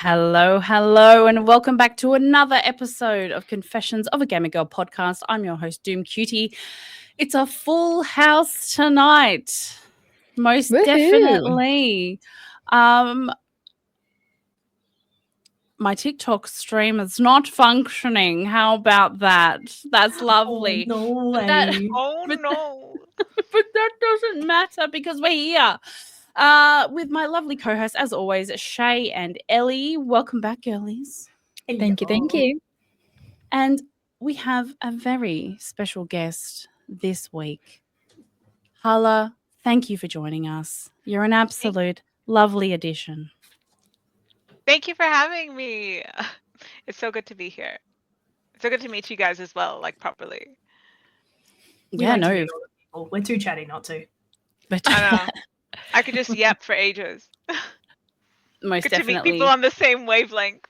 Hello, hello, and welcome back to another episode of Confessions of a Gamer Girl podcast. I'm your host, Doom Cutie. It's a full house tonight, most Woohoo. definitely. My TikTok stream is not functioning. How about that? That's lovely. Oh, no But that- way. Oh But no. but that doesn't matter because we're here. With my lovely co-hosts, as always, Shay and Ellie. Welcome back, girlies. Thank you. And we have a very special guest this week. Hala, thank you for joining us. You're an absolute lovely addition. Thank you for having me. It's so good to be here. It's so good to meet you guys as well, like properly. We like to meet all the people. We're too chatty not to. But I know. I could just yap for ages. most Good definitely. to meet people on the same wavelength.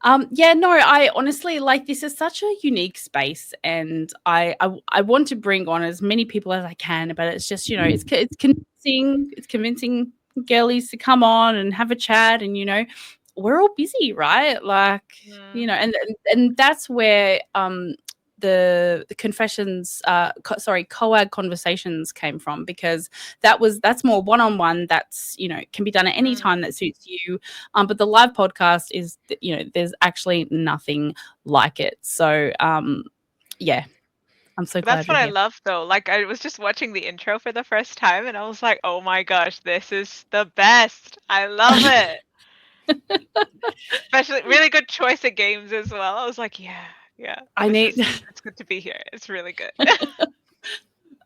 I honestly like this is such a unique space, and I want to bring on as many people as I can, but it's just it's convincing girlies to come on and have a chat, and we're all busy, right? Like and that's where the confessions COAGG conversations came from, because that's more one-on-one, that's can be done at any time that suits you, but the live podcast is there's actually nothing like it. So I'm so glad That's you're what I here. love though. Like I was just watching the intro for the first time and I was like, oh my gosh, this is the best. I love it. Especially really good choice of games as well. I was like, yeah. It's good to be here. It's really good.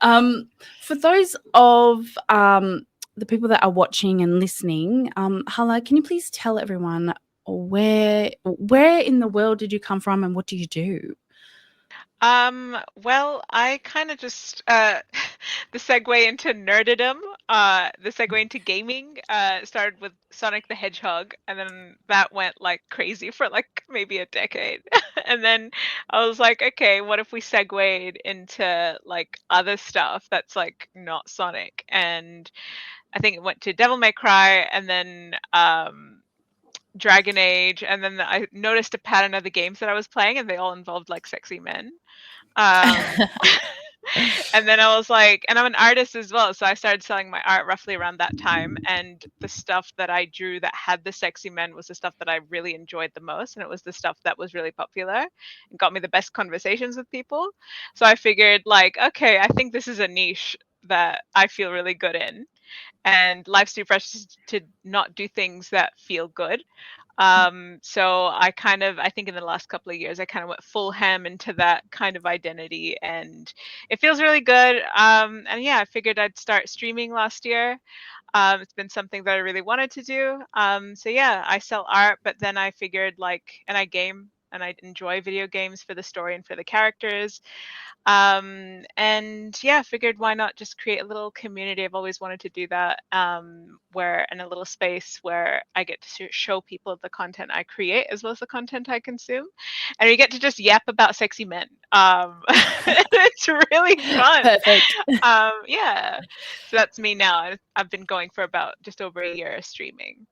For those of the people that are watching and listening, Hala, can you please tell everyone where in the world did you come from and what do you do? Well, I kind of just the segue into nerdedom, the segue into gaming, started with Sonic the Hedgehog, and then that went like crazy for like maybe a decade. And then I was like, okay, what if we segued into like other stuff that's like not Sonic? And I think it went to Devil May Cry, and then Dragon Age, and then I noticed a pattern of the games that I was playing, and they all involved like sexy men. And then I was like, and I'm an artist as well, so I started selling my art roughly around that time, and the stuff that I drew that had the sexy men was the stuff that I really enjoyed the most, and it was the stuff that was really popular and got me the best conversations with people. So I figured like, okay, I think this is a niche that I feel really good in, and life's too precious to not do things that feel good. So I think in the last couple of years, I kind of went full ham into that kind of identity, and it feels really good. And yeah, I figured I'd start streaming last year. It's been something that I really wanted to do. So yeah, I sell art, but then I figured and I game, and I enjoy video games for the story and for the characters. And yeah, figured why not just create a little community. I've always wanted to do that, where in a little space where I get to show people the content I create as well as the content I consume, and we get to just yap about sexy men. It's really fun. Perfect. Yeah, so that's me now. I've been going for about just over a year streaming.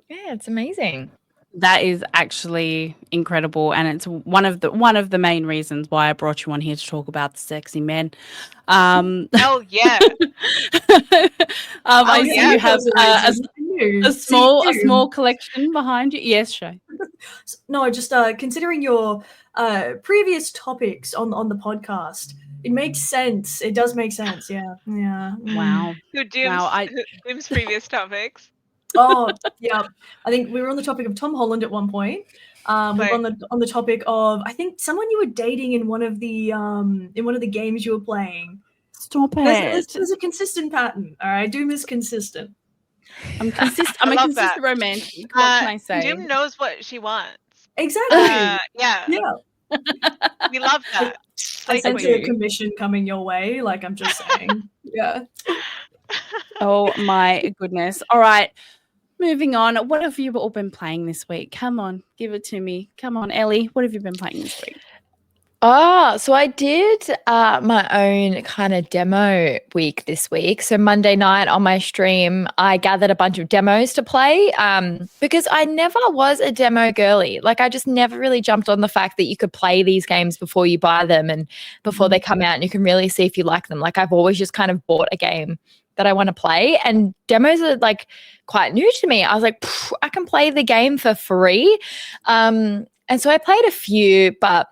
Yeah, it's amazing. That is actually incredible, and it's one of the main reasons why I brought you on here to talk about the sexy men. Hell yeah! I see yeah. you have a small See, collection behind you. Yes, Shay. No, just considering your previous topics on the podcast, it makes sense. It does make sense. Yeah. Wow. Doom's previous topics. Oh, yeah. I think we were on the topic of Tom Holland at one point. We were on the topic of, I think, someone you were dating in one of the games you were playing. Stop it. There's a consistent pattern. All right, Doom is consistent. I'm consistent. I'm a consistent romantic. What can I say? Doom knows what she wants. Exactly. Yeah. We love that. I sense a commission coming your way. Like, I'm just saying. Yeah. Oh my goodness. All right. Moving on. What have you all been playing this week? Come on, give it to me. Come on, Ellie. What have you been playing this week? Oh, so I did my own kind of demo week this week. So Monday night on my stream, I gathered a bunch of demos to play because I never was a demo girly. Like I just never really jumped on the fact that you could play these games before you buy them and before they come out and you can really see if you like them. Like I've always just kind of bought a game that I want to play, and demos are like quite new to me. I was like, I can play the game for free. And so I played a few, but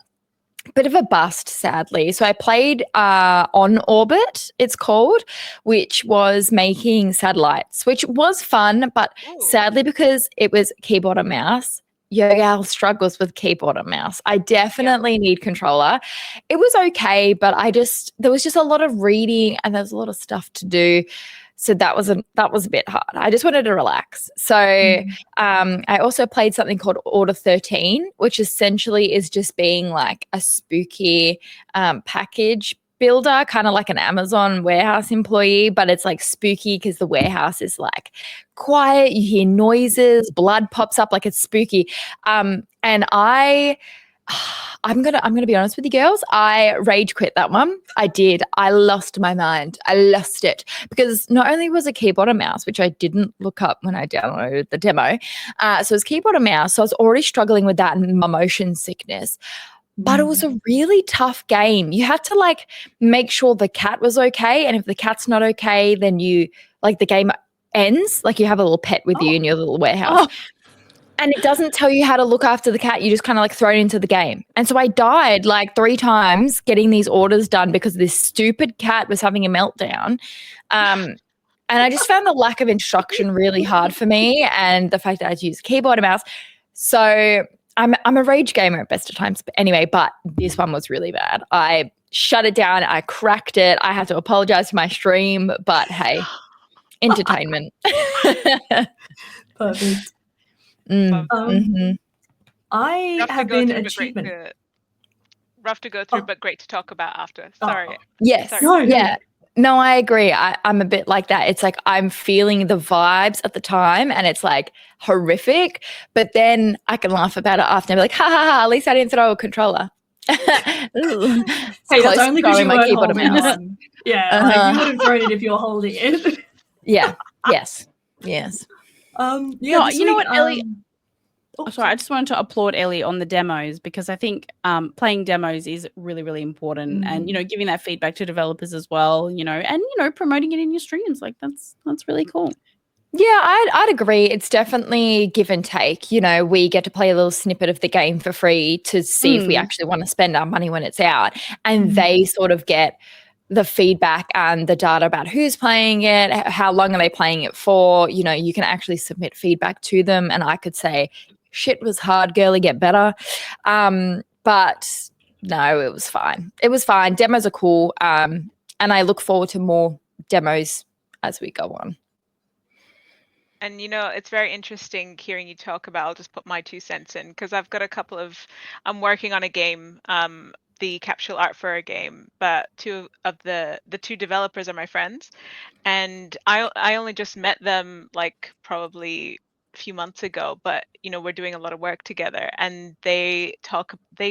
bit of a bust, sadly. So I played On Orbit, it's called, which was making satellites, which was fun, but sadly because it was keyboard and mouse, Yogal struggles with keyboard and mouse. I definitely need controller. It was okay, but there was just a lot of reading and there was a lot of stuff to do. So that was a bit hard. I just wanted to relax. So I also played something called Order 13, which essentially is just being like a spooky package builder, kind of like an Amazon warehouse employee, but it's like spooky because the warehouse is like quiet. You hear noises, blood pops up, like it's spooky. And I'm gonna be honest with you girls. I rage quit that one. I did. I lost my mind. I lost it because not only was it keyboard and mouse, which I didn't look up when I downloaded the demo. So it was keyboard and mouse. So I was already struggling with that and my motion sickness. But it was a really tough game. You had to like make sure the cat was okay. And if the cat's not okay, then you like the game ends. Like you have a little pet with you in your little warehouse. And it doesn't tell you how to look after the cat. You just kind of like throw it into the game. And so I died like 3 times getting these orders done because this stupid cat was having a meltdown. And I just found the lack of instruction really hard for me and the fact that I had to use keyboard and mouse. So I'm a rage gamer at best of times. But anyway, but this one was really bad. I shut it down. I cracked it. I had to apologize for my stream. But hey, entertainment. Perfect. I have been achievement. Rough to go through, but great to talk about after. Sorry. Yes. Sorry. Yeah. No, I agree. I'm a bit like that. It's like I'm feeling the vibes at the time and it's like horrific, but then I can laugh about it after and be like, ha ha ha, at least I didn't throw a controller. Hey, that's only because you weren't holding on. Yeah, like you would have thrown it if you were holding it. Yeah. Yes. You know what, Ellie? Sorry, I just wanted to applaud Ellie on the demos because I think playing demos is really, really important, and giving that feedback to developers as well. And promoting it in your streams, like that's really cool. Yeah, I'd agree. It's definitely give and take. We get to play a little snippet of the game for free to see if we actually want to spend our money when it's out, and they sort of get the feedback and the data about who's playing it, how long are they playing it for. You can actually submit feedback to them, and I could say, shit was hard, girly, get better. But no, it was fine. It was fine. Demos are cool. And I look forward to more demos as we go on. And, it's very interesting hearing you talk about, I'll just put my 2 cents in, because I've got I'm working on a game, the capsule art for a game, but 2 of the 2 developers are my friends. And I only just met them like probably a few months ago, but we're doing a lot of work together, and they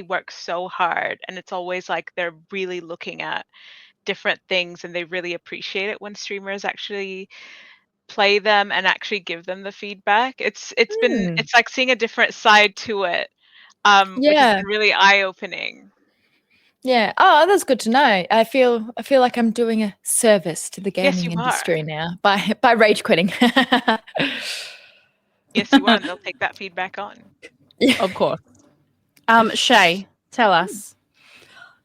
work so hard, and it's always like they're really looking at different things, and they really appreciate it when streamers actually play them and actually give them the feedback. It's like seeing a different side to it, which has been really eye-opening. Yeah. Oh, that's good to know. I feel like I'm doing a service to the gaming industry now by rage quitting. Yes, you are, and they'll take that feedback on. Of course. Shay, tell us.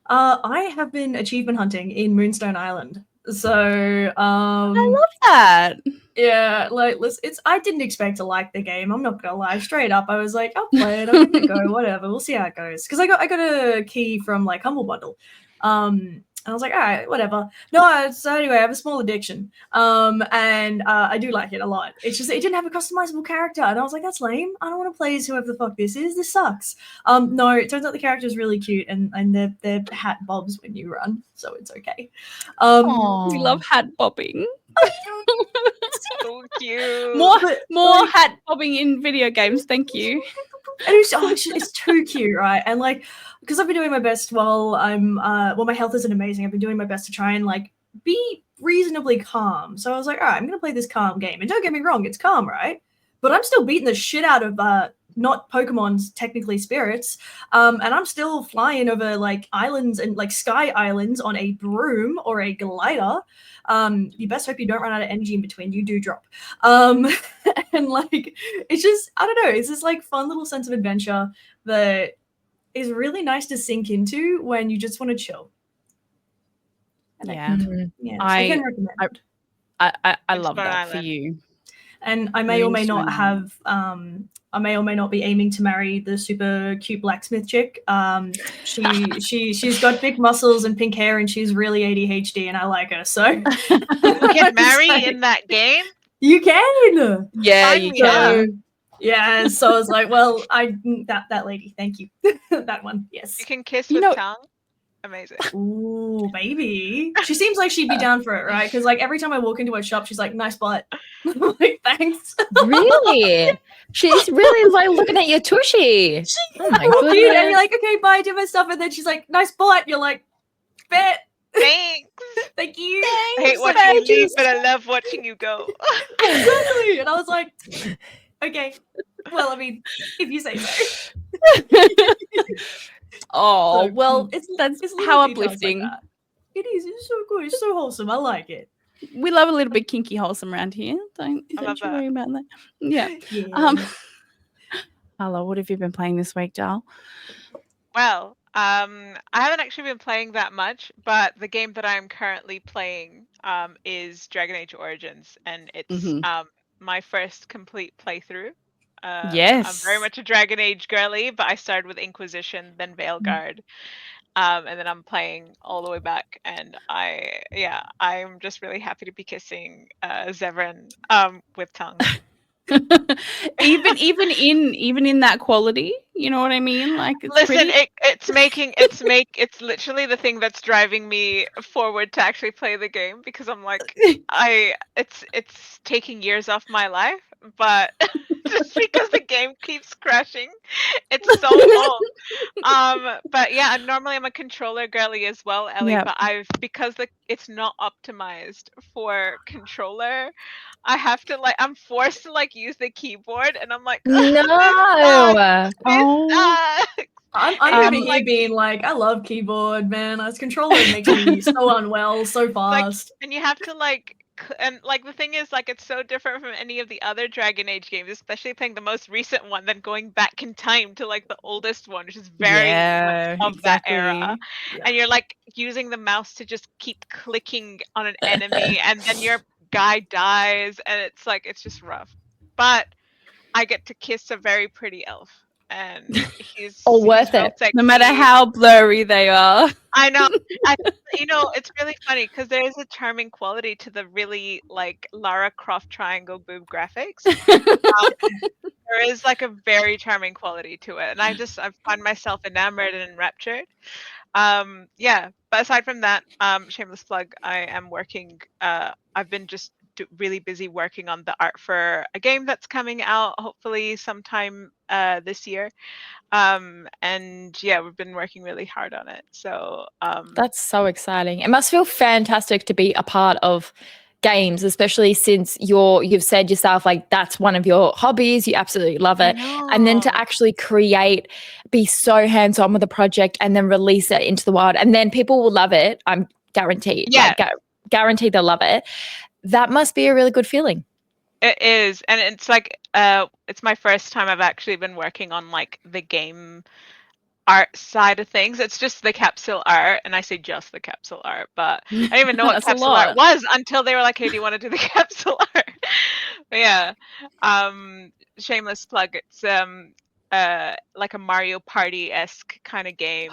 I have been achievement hunting in Moonstone Island. So I love that. Yeah, like I didn't expect to like the game. I'm not gonna lie. Straight up, I was like, I'll play it. I'm gonna go, whatever. We'll see how it goes. Because I got a key from like Humble Bundle. And I was like, all right, whatever. No, so anyway, I have a small addiction. And I do like it a lot. It's just it didn't have a customizable character. And I was like, that's lame. I don't want to play as whoever the fuck this is. This sucks. No, it turns out the character is really cute and they're hat bobs when you run, so it's okay. We love hat bobbing. So cute. More hat bobbing in video games, thank you. And it's too cute, right? And like, because I've been doing my best while I'm well, my health isn't amazing. I've been doing my best to try and like be reasonably calm. So I was like, all right, I'm gonna play this calm game. And don't get me wrong, it's calm, right? But I'm still beating the shit out of not Pokemon's technically spirits. And I'm still flying over like islands and like sky islands on a broom or a glider. You best hope you don't run out of energy in between. You do drop. And like, it's just, I don't know, it's this like fun little sense of adventure that is really nice to sink into when you just want to chill. And Yeah. so I can recommend. I love that for you. And I may or may not have, I may or may not be aiming to marry the super cute blacksmith chick. She's got big muscles and pink hair, and she's really ADHD, and I like her. So you can marry in that game. You can. Yeah, you can. Yeah. So I was like, well, that lady, thank you. That one, yes. You can kiss with tongue. Amazing. Ooh, baby. She seems like she'd be down for it, right? Because like every time I walk into her shop, she's like, nice butt. I'm like, thanks. Really? She's really like looking at your tushy. Oh my goodness. Dude, and you're like, okay, bye, do my stuff. And then she's like, nice butt. You're like, bet. Thanks. Thank you. I hate watching you leave, but I love watching you go. Exactly. And I was like, okay. Well, I mean, if you say so. Oh, so, well, that's how uplifting. Like that. It is. It's so good. It's so wholesome. I like it. We love a little bit kinky wholesome around here. Don't you worry about that. Yeah. Hala, what have you been playing this week, Dal? Well, I haven't actually been playing that much, but the game that I'm currently playing is Dragon Age Origins, and it's my first complete playthrough. Yes. I'm very much a Dragon Age girly, but I started with Inquisition, then Veilguard, and then I'm playing all the way back. And I'm just really happy to be kissing Zevran with tongue. even in that quality, you know what I mean? Like, it's literally the thing that's driving me forward to actually play the game, because I'm like, it's taking years off my life, but just because the game keeps crashing, it's so long. But yeah, normally I'm a controller girly as well, Ellie. But because it's not optimized for controller, I have to I'm forced to use the keyboard, and I'm like, no. I'm over here being like, I love keyboard, man. As controller, it makes me so unwell so fast. And you have to the thing is, it's so different from any of the other Dragon Age games, especially playing the most recent one, than going back in time to the oldest one, which is very of that era. Yeah. And you're using the mouse to just keep clicking on an enemy, and then your guy dies, and it's just rough. But I get to kiss a very pretty elf, and he's worth it, no matter how blurry they are. I know. It's really funny because there is a charming quality to the really Lara Croft triangle boob graphics. There is a very charming quality to it, and I find myself enamored and enraptured. But aside from that, shameless plug, I am working. I've been just really busy working on the art for a game that's coming out hopefully sometime this year. We've been working really hard on it. So that's so exciting. It must feel fantastic to be a part of games, especially since you've said yourself that's one of your hobbies. You absolutely love it. And then to actually be so hands-on with the project and then release it into the wild, and then people will love it. I'm guaranteed. Yeah. Guaranteed they'll love it. That must be a really good feeling. It is. And it's it's my first time I've actually been working on the game art side of things. It's just the capsule art, and I say just the capsule art, but I didn't even know what capsule art was until they were like, hey, do you want to do the capsule art? But yeah. Shameless plug, it's a Mario Party-esque kind of game.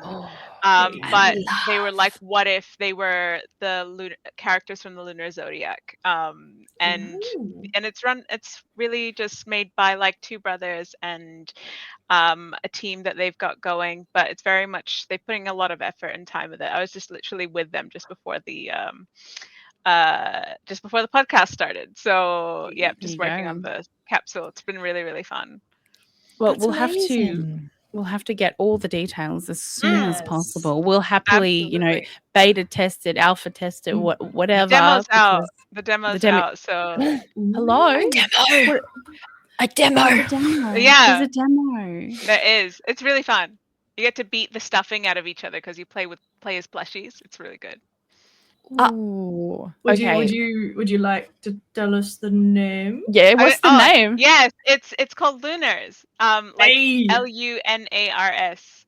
But they were what if they were the characters from the Lunar Zodiac? And it's really just made by two brothers and a team that they've got going, but it's very much, they're putting a lot of effort and time with it. I was just literally with them just before the podcast started. So yeah, just working on the capsule. It's been really, really fun. Well, That's amazing. we'll have to get all the details as soon as Yes. possible. We'll happily, Absolutely. beta test it, alpha test it, Mm. whatever. Demo's out. because The demo's demo- out. So Hello? A demo. What- A demo. There's a demo. Yeah. There's a demo. there is. It's really fun. You get to beat the stuffing out of each other because you play as plushies. It's really good. Ooh. Would Okay. you like to tell us the name? Yeah, what's the name? Yes, it's called Lunars. Like Hey. Lunars.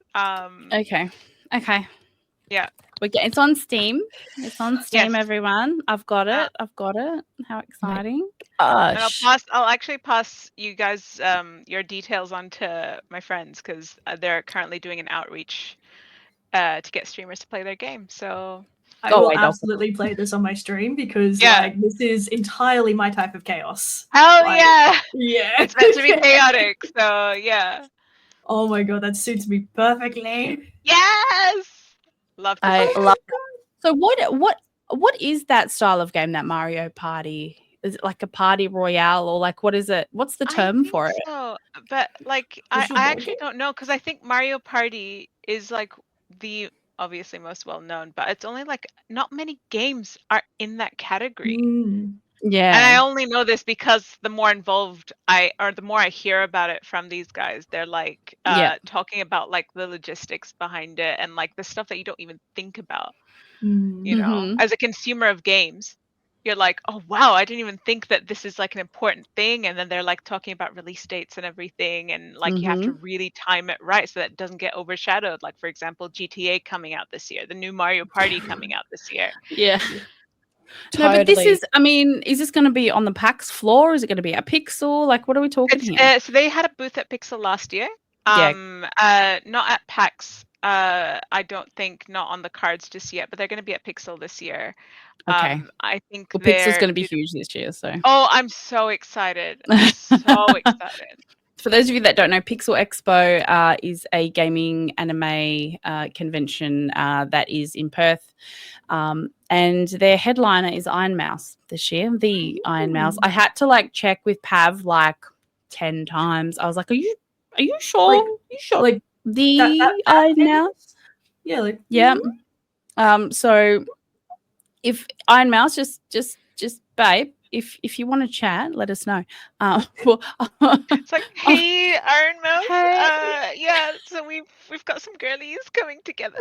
Okay. Yeah. It's on Steam. It's on Steam, Yes. everyone. I've got it. How exciting. And I'll actually pass you guys your details on to my friends because they're currently doing an outreach to get streamers to play their game. So I Go will away, Dolphin. absolutely play this on my stream because Yeah. this is entirely my type of chaos. hell Like, yeah, Yeah. it's meant to be chaotic. So yeah, Oh my god, that suits me perfectly. yes, love to I see it. love So what is that style of game, that Mario Party? Is it like a party royale, or like what is it? What's the I term think for it? so, but like I Visual board actually game? don't know because I think Mario Party is like the obviously most well known, but it's only like not many games are in that category. Mm. Yeah. And I only know this because the more involved the more I hear about it from these guys, they're like Yeah. talking about like the logistics behind it and like the stuff that you don't even think about, Mm. you know, Mhm. as a consumer of games. You're like, oh wow, I didn't even think that this is like an important thing. And then they're like talking about release dates and everything, and like you have to really time it right so that it doesn't get overshadowed. Like for example, GTA coming out this year, the new Mario Party coming out this year. Yeah. No, but this Totally. is this going to be on the PAX floor? Or is it going to be at Pixel? Like, what are we talking here? So they had a booth at Pixel last year. Yeah. Not at PAX. I don't think, not on the cards just yet, but they're going to be at Pixel this year. Okay. I think Well, Pixel's going to be due huge this year, so. Oh, I'm so excited! So excited. For those of you that don't know, Pixel Expo is a gaming anime convention that is in Perth. And their headliner is Iron Mouse this year, the Iron Mouse. I had to like check with Pav like 10 times. I was like, are you sure? Like- you sure? like the that Iron thing? Mouse? Yeah, like Yeah. So if Iron Mouse, just babe, if you want to chat, let us know. Well, It's like, hey, Iron Mouse. Hey. Yeah. So we've got some girlies coming together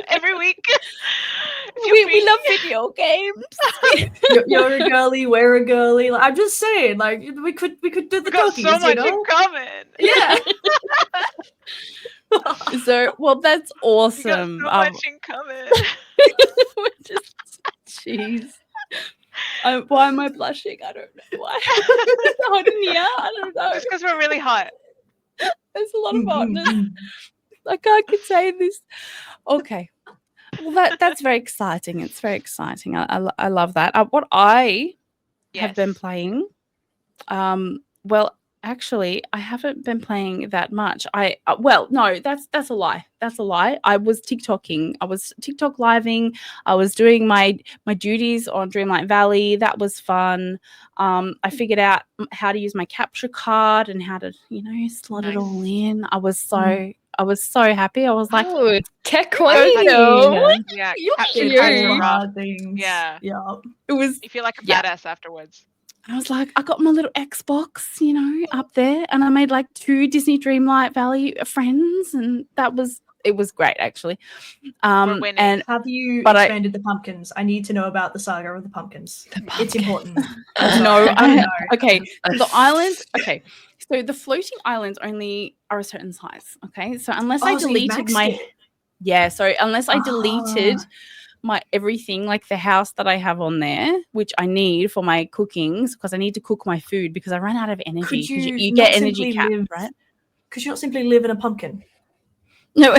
every week. If you're we free. love video games. you're a girly, we're a girly. Like, I'm just saying, like we could do the We've got talkies, so much you know? in common. Yeah. So, well, that's We got awesome. so much in common. We're just, jeez. Why am I blushing? I don't know why. It's hot in here. I don't know. Just because we're really hot. There's a lot of hotness. I can't contain this. Okay. Well, that's very exciting. It's very exciting. I love that. What I have been Yes. playing, well, actually, I haven't been playing that much. Well, no, that's a lie. That's a lie. I was TikToking. I was TikTok living. I was doing my duties on Dreamlight Valley. That was fun. I figured out how to use my capture card and how to, slot it all in. I was so happy. I was like, oh, tech I queen. know. Yeah. Look capture at cards you. were rough. Hard things. Yeah. Yeah. It was. You feel like a Yeah. badass afterwards. I was like, I got my little Xbox, up there, and I made like 2 Disney Dreamlight Valley friends, and it was great actually. We're winning. And Have you But I- expanded the pumpkins? I need to know about the saga of the pumpkins. It's pumpkins. important. no, I don't know. okay, the islands. Okay, so the floating islands only are a certain size. Okay, so unless I so you've deleted maxed it. so unless I deleted Ah. my everything, like the house that I have on there, which I need for my cookings, because I need to cook my food because I ran out of energy. Could 'cause you you not get energy simply capped, live- right? Could you not simply live in a pumpkin? No,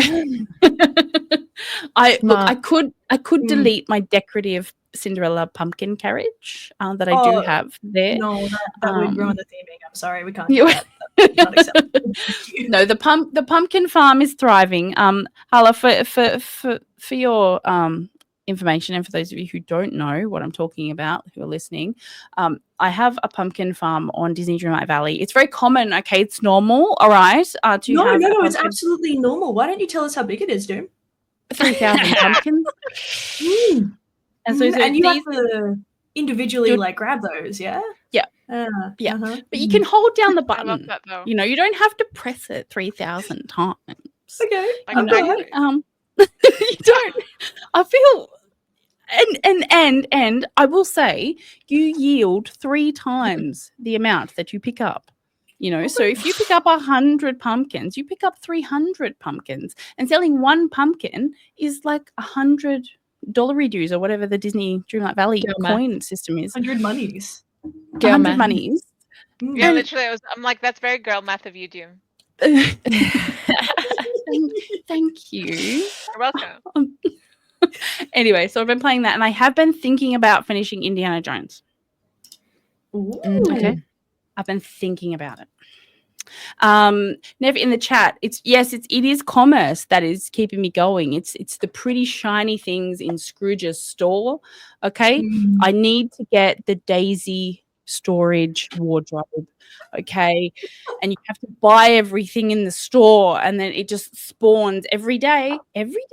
I Smart. could Mm. delete my decorative Cinderella pumpkin carriage that I do Oh, have there. No, that would ruin Um, the theming. I'm sorry, we can't you- do that. That's not acceptable. Thank you. No, the pumpkin farm is thriving. Hala, for your information, and for those of you who don't know what I'm talking about, who are listening, I have a pumpkin farm on Disney Dreamlight Valley. It's very common, okay? It's normal, all right, to have No, it's absolutely normal. Why don't you tell us how big it is, Doom? 3,000 pumpkins. And so and you these, have to individually like grab those, yeah? Yeah. Yeah. But you can hold down the I love button. that though. You know, you don't have to press it 3,000 times. Okay. Like, I'm exactly. glad. You don't. I feel, and I will say, you yield 3 times the amount that you pick up. You know, so if you pick up 100 pumpkins, you pick up 300 pumpkins, and selling one pumpkin is like $100 dues or whatever the Disney Dreamlight Valley coin system is. 100 monies. 100 monies. Yeah, literally, I'm like, that's very girl math of you, Doom. Thank you. You're welcome. Anyway, so I've been playing that, and I have been thinking about finishing Indiana Jones. Ooh. Okay. I've been thinking about it. Never in the chat. It is commerce that is keeping me going. It's the pretty shiny things in Scrooge's store. Okay. I need to get the Daisy storage wardrobe. Okay. And you have to buy everything in the store, and then it just spawns every day. Every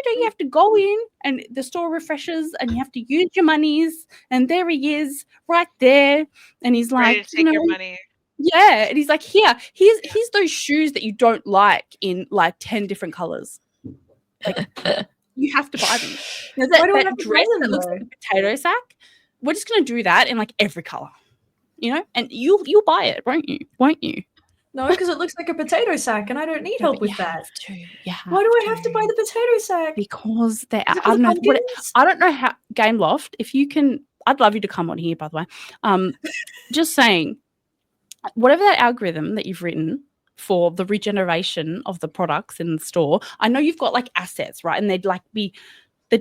day you have to go in and the store refreshes, and you have to use your monies, and there he is right there, and he's Ready like, to take your money. Yeah, and he's like, here's those shoes that you don't like in like 10 different colors. Like, you have to buy them. You know, that dress that looks like a potato sack, we're just gonna do that in like every color, you know, and you'll buy it, won't you? No, because it looks like a potato sack, and I don't need help with that. Why do I have to buy the potato sack? Because I don't know how Game Loft. If you can, I'd love you to come on here. By the way, just saying, whatever that algorithm that you've written for the regeneration of the products in the store, I know you've got like assets, right? And they'd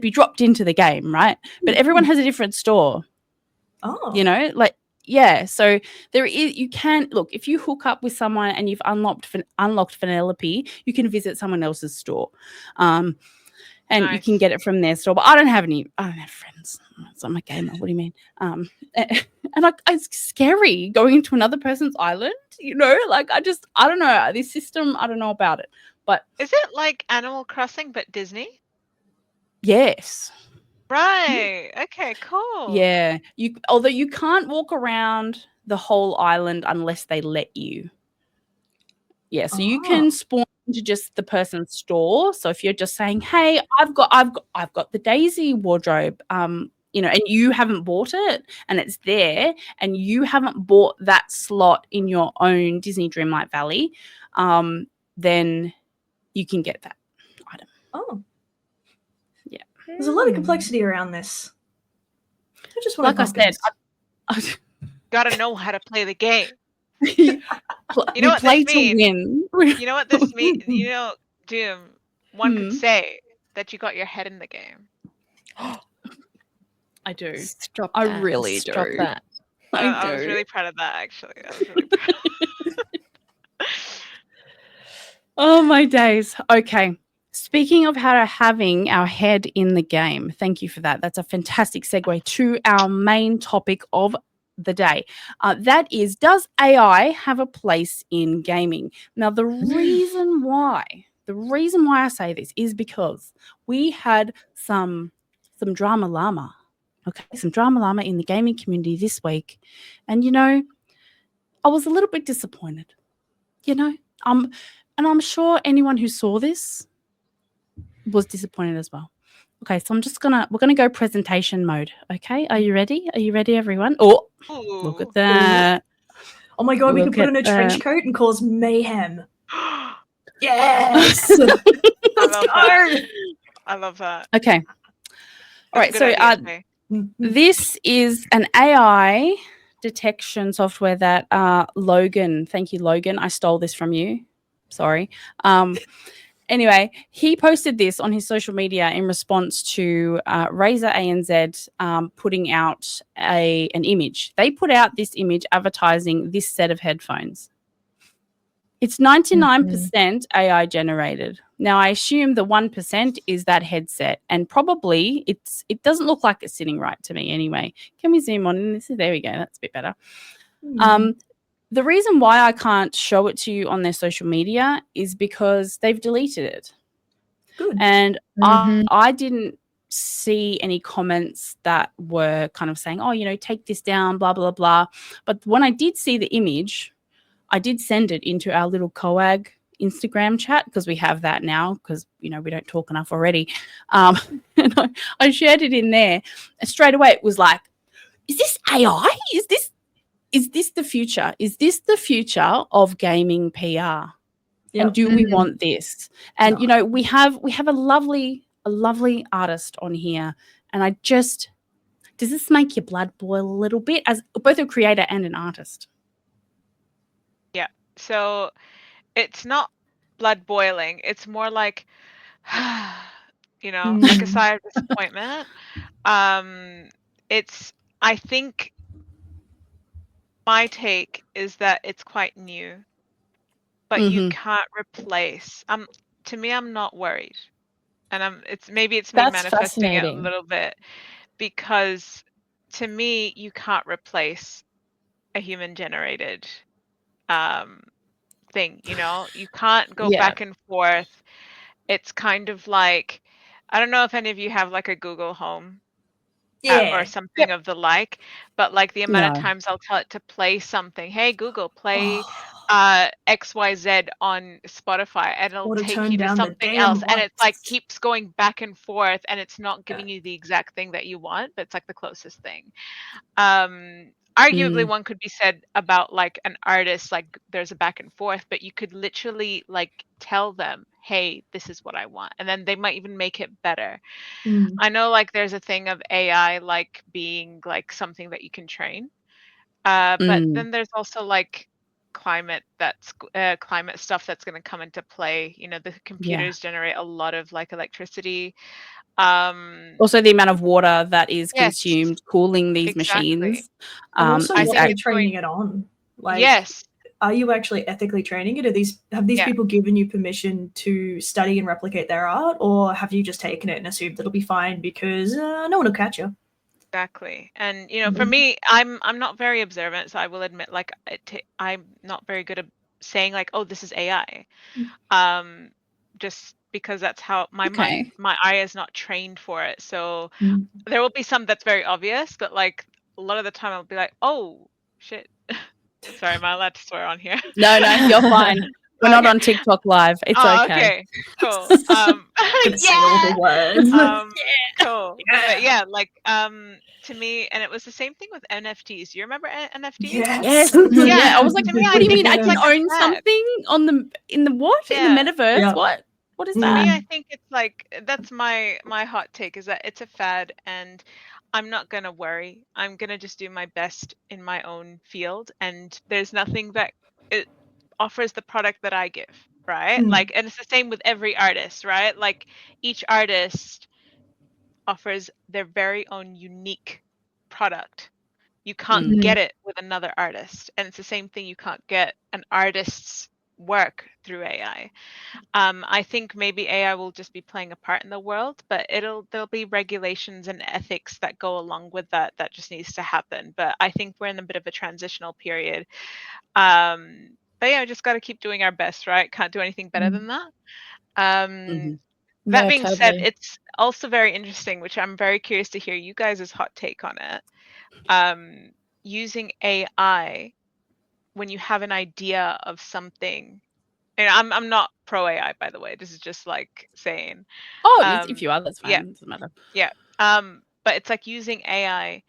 be dropped into the game, right? But everyone has a different store. Oh, you know, like. Yeah, so you can look, if you hook up with someone and you've unlocked Vanellope, you can visit someone else's store, and you can get it from their store. But I don't have friends. So I'm a gamer. What do you mean? And it's scary going into another person's island. You know, like I don't know this system. I don't know about it. But is it like Animal Crossing but Disney? Yes. Right. Okay, cool. Yeah. Although you can't walk around the whole island unless they let you. Yeah, so you can spawn into just the person's store. So if you're just saying, "Hey, I've got the Daisy wardrobe," you know, and you haven't bought it and it's there, and you haven't bought that slot in your own Disney Dreamlight Valley, then you can get that item. Oh. Yeah. There's a lot of complexity around this. I just want like I said, gotta know how to play the game. You know what play this to means? win. You know what this means? You know, Doom, one could say that you got your head in the game. I do. Stop I that. really Stop do. that. I was really proud of that, actually. I was really proud. Oh, my days. Okay. Speaking of having our head in the game, thank you for that. That's a fantastic segue to our main topic of the day. That is, does AI have a place in gaming? Now, the reason why I say this is because we had some drama llama. Okay, some drama llama in the gaming community this week. And, you know, I was a little bit disappointed, you know. And I'm sure anyone who saw this was disappointed as well. Okay, so we're gonna go presentation mode. Okay, are you ready? Are you ready, everyone? Oh, look at that! Oh my god, we can put on a trench coat and cause mayhem. Yes, let's go. I love that. Okay, all right. So this is an AI detection software that Logan. Thank you, Logan. I stole this from you. Sorry. Anyway, he posted this on his social media in response to Razer ANZ putting out an image. They put out this image advertising this set of headphones. It's 99% AI generated. Now, I assume the 1% is that headset, and probably it doesn't look like it's sitting right to me anyway. Can we zoom on this? There we go. That's a bit better. The reason why I can't show it to you on their social media is because they've deleted it. Good. And Mhm. I didn't see any comments that were kind of saying, oh, you know, take this down, blah, blah, blah. But when I did see the image, I did send it into our little COAGG Instagram chat, because we have that now, because, you know, we don't talk enough already. And I shared it in there. And straight away it was like, is this AI? Is this the future? Is this the future of gaming PR? And do we want this? And No. you know, we have a lovely artist on here, and does this make your blood boil a little bit, as both a creator and an artist? Yeah. So it's not blood boiling. It's more like, you know, like a sigh of disappointment. I think my take is that it's quite new, but you can't replace. To me, I'm not worried, and it's me That's manifesting it a fascinating. little bit, because to me, you can't replace a human generated thing. You know, you can't go Yeah. back and forth. It's kind of like, I don't know if any of you have like a Google Home or something of the like, but like the amount of No. times I'll tell it to play something. Hey Google, play XYZ on Spotify, and it'll Or to take turn you to down the something damn else, and it's like lights. keeps going back and forth, and it's not giving you the exact thing that you want, but it's like the closest thing. Arguably one could be said about like an artist, like there's a back and forth, but you could literally like tell them, hey, this is what I want, and then they might even make it better. I know like there's a thing of AI like being like something that you can train, but then there's also like climate stuff that's going to come into play. You know, the computers generate a lot of like electricity. Also, the amount of water that is Yes, consumed cooling these exactly. machines. And also, I what think they're it's going. training it on. Like, Yes. are you actually ethically training it? Have these Yeah. people given you permission to study and replicate their art, or have you just taken it and assumed it'll be fine because no one will catch you? Exactly. And you know, for me, I'm not very observant, so I will admit, like, I'm not very good at saying like, oh, this is AI. Just because that's how my eye is not trained for it. So there will be some that's very obvious, but like a lot of the time I'll be like, oh shit. Sorry, am I allowed to swear on here? No, you're fine. We're not on TikTok Live. It's okay. Cool. Say all the words. Cool. But yeah, like to me, and it was the same thing with NFTs. Do you remember NFTs? Yes. Yeah. I was like, To me, what do you mean I it's can like a own fad. something in the what? In the metaverse? Yeah. What is To that? me, I think it's like, that's my hot take, is that it's a fad, and I'm not gonna worry. I'm gonna just do my best in my own field, and there's nothing that it offers the product that I give, right? Like, and it's the same with every artist, right? Like each artist offers their very own unique product. You can't get it with another artist, and it's the same thing. You can't get an artist's work through AI. I think maybe AI will just be playing a part in the world, but there'll be regulations and ethics that go along with that just needs to happen. But I think we're in a bit of a transitional period. But yeah, we just got to keep doing our best, right? Can't do anything better than that. That being said, it's also very interesting, which I'm very curious to hear you guys' hot take on it. Using AI when you have an idea of something. And I'm not pro AI, by the way. This is just like saying. If you are, that's fine. Yeah. It doesn't matter. Yeah. But it's like using AI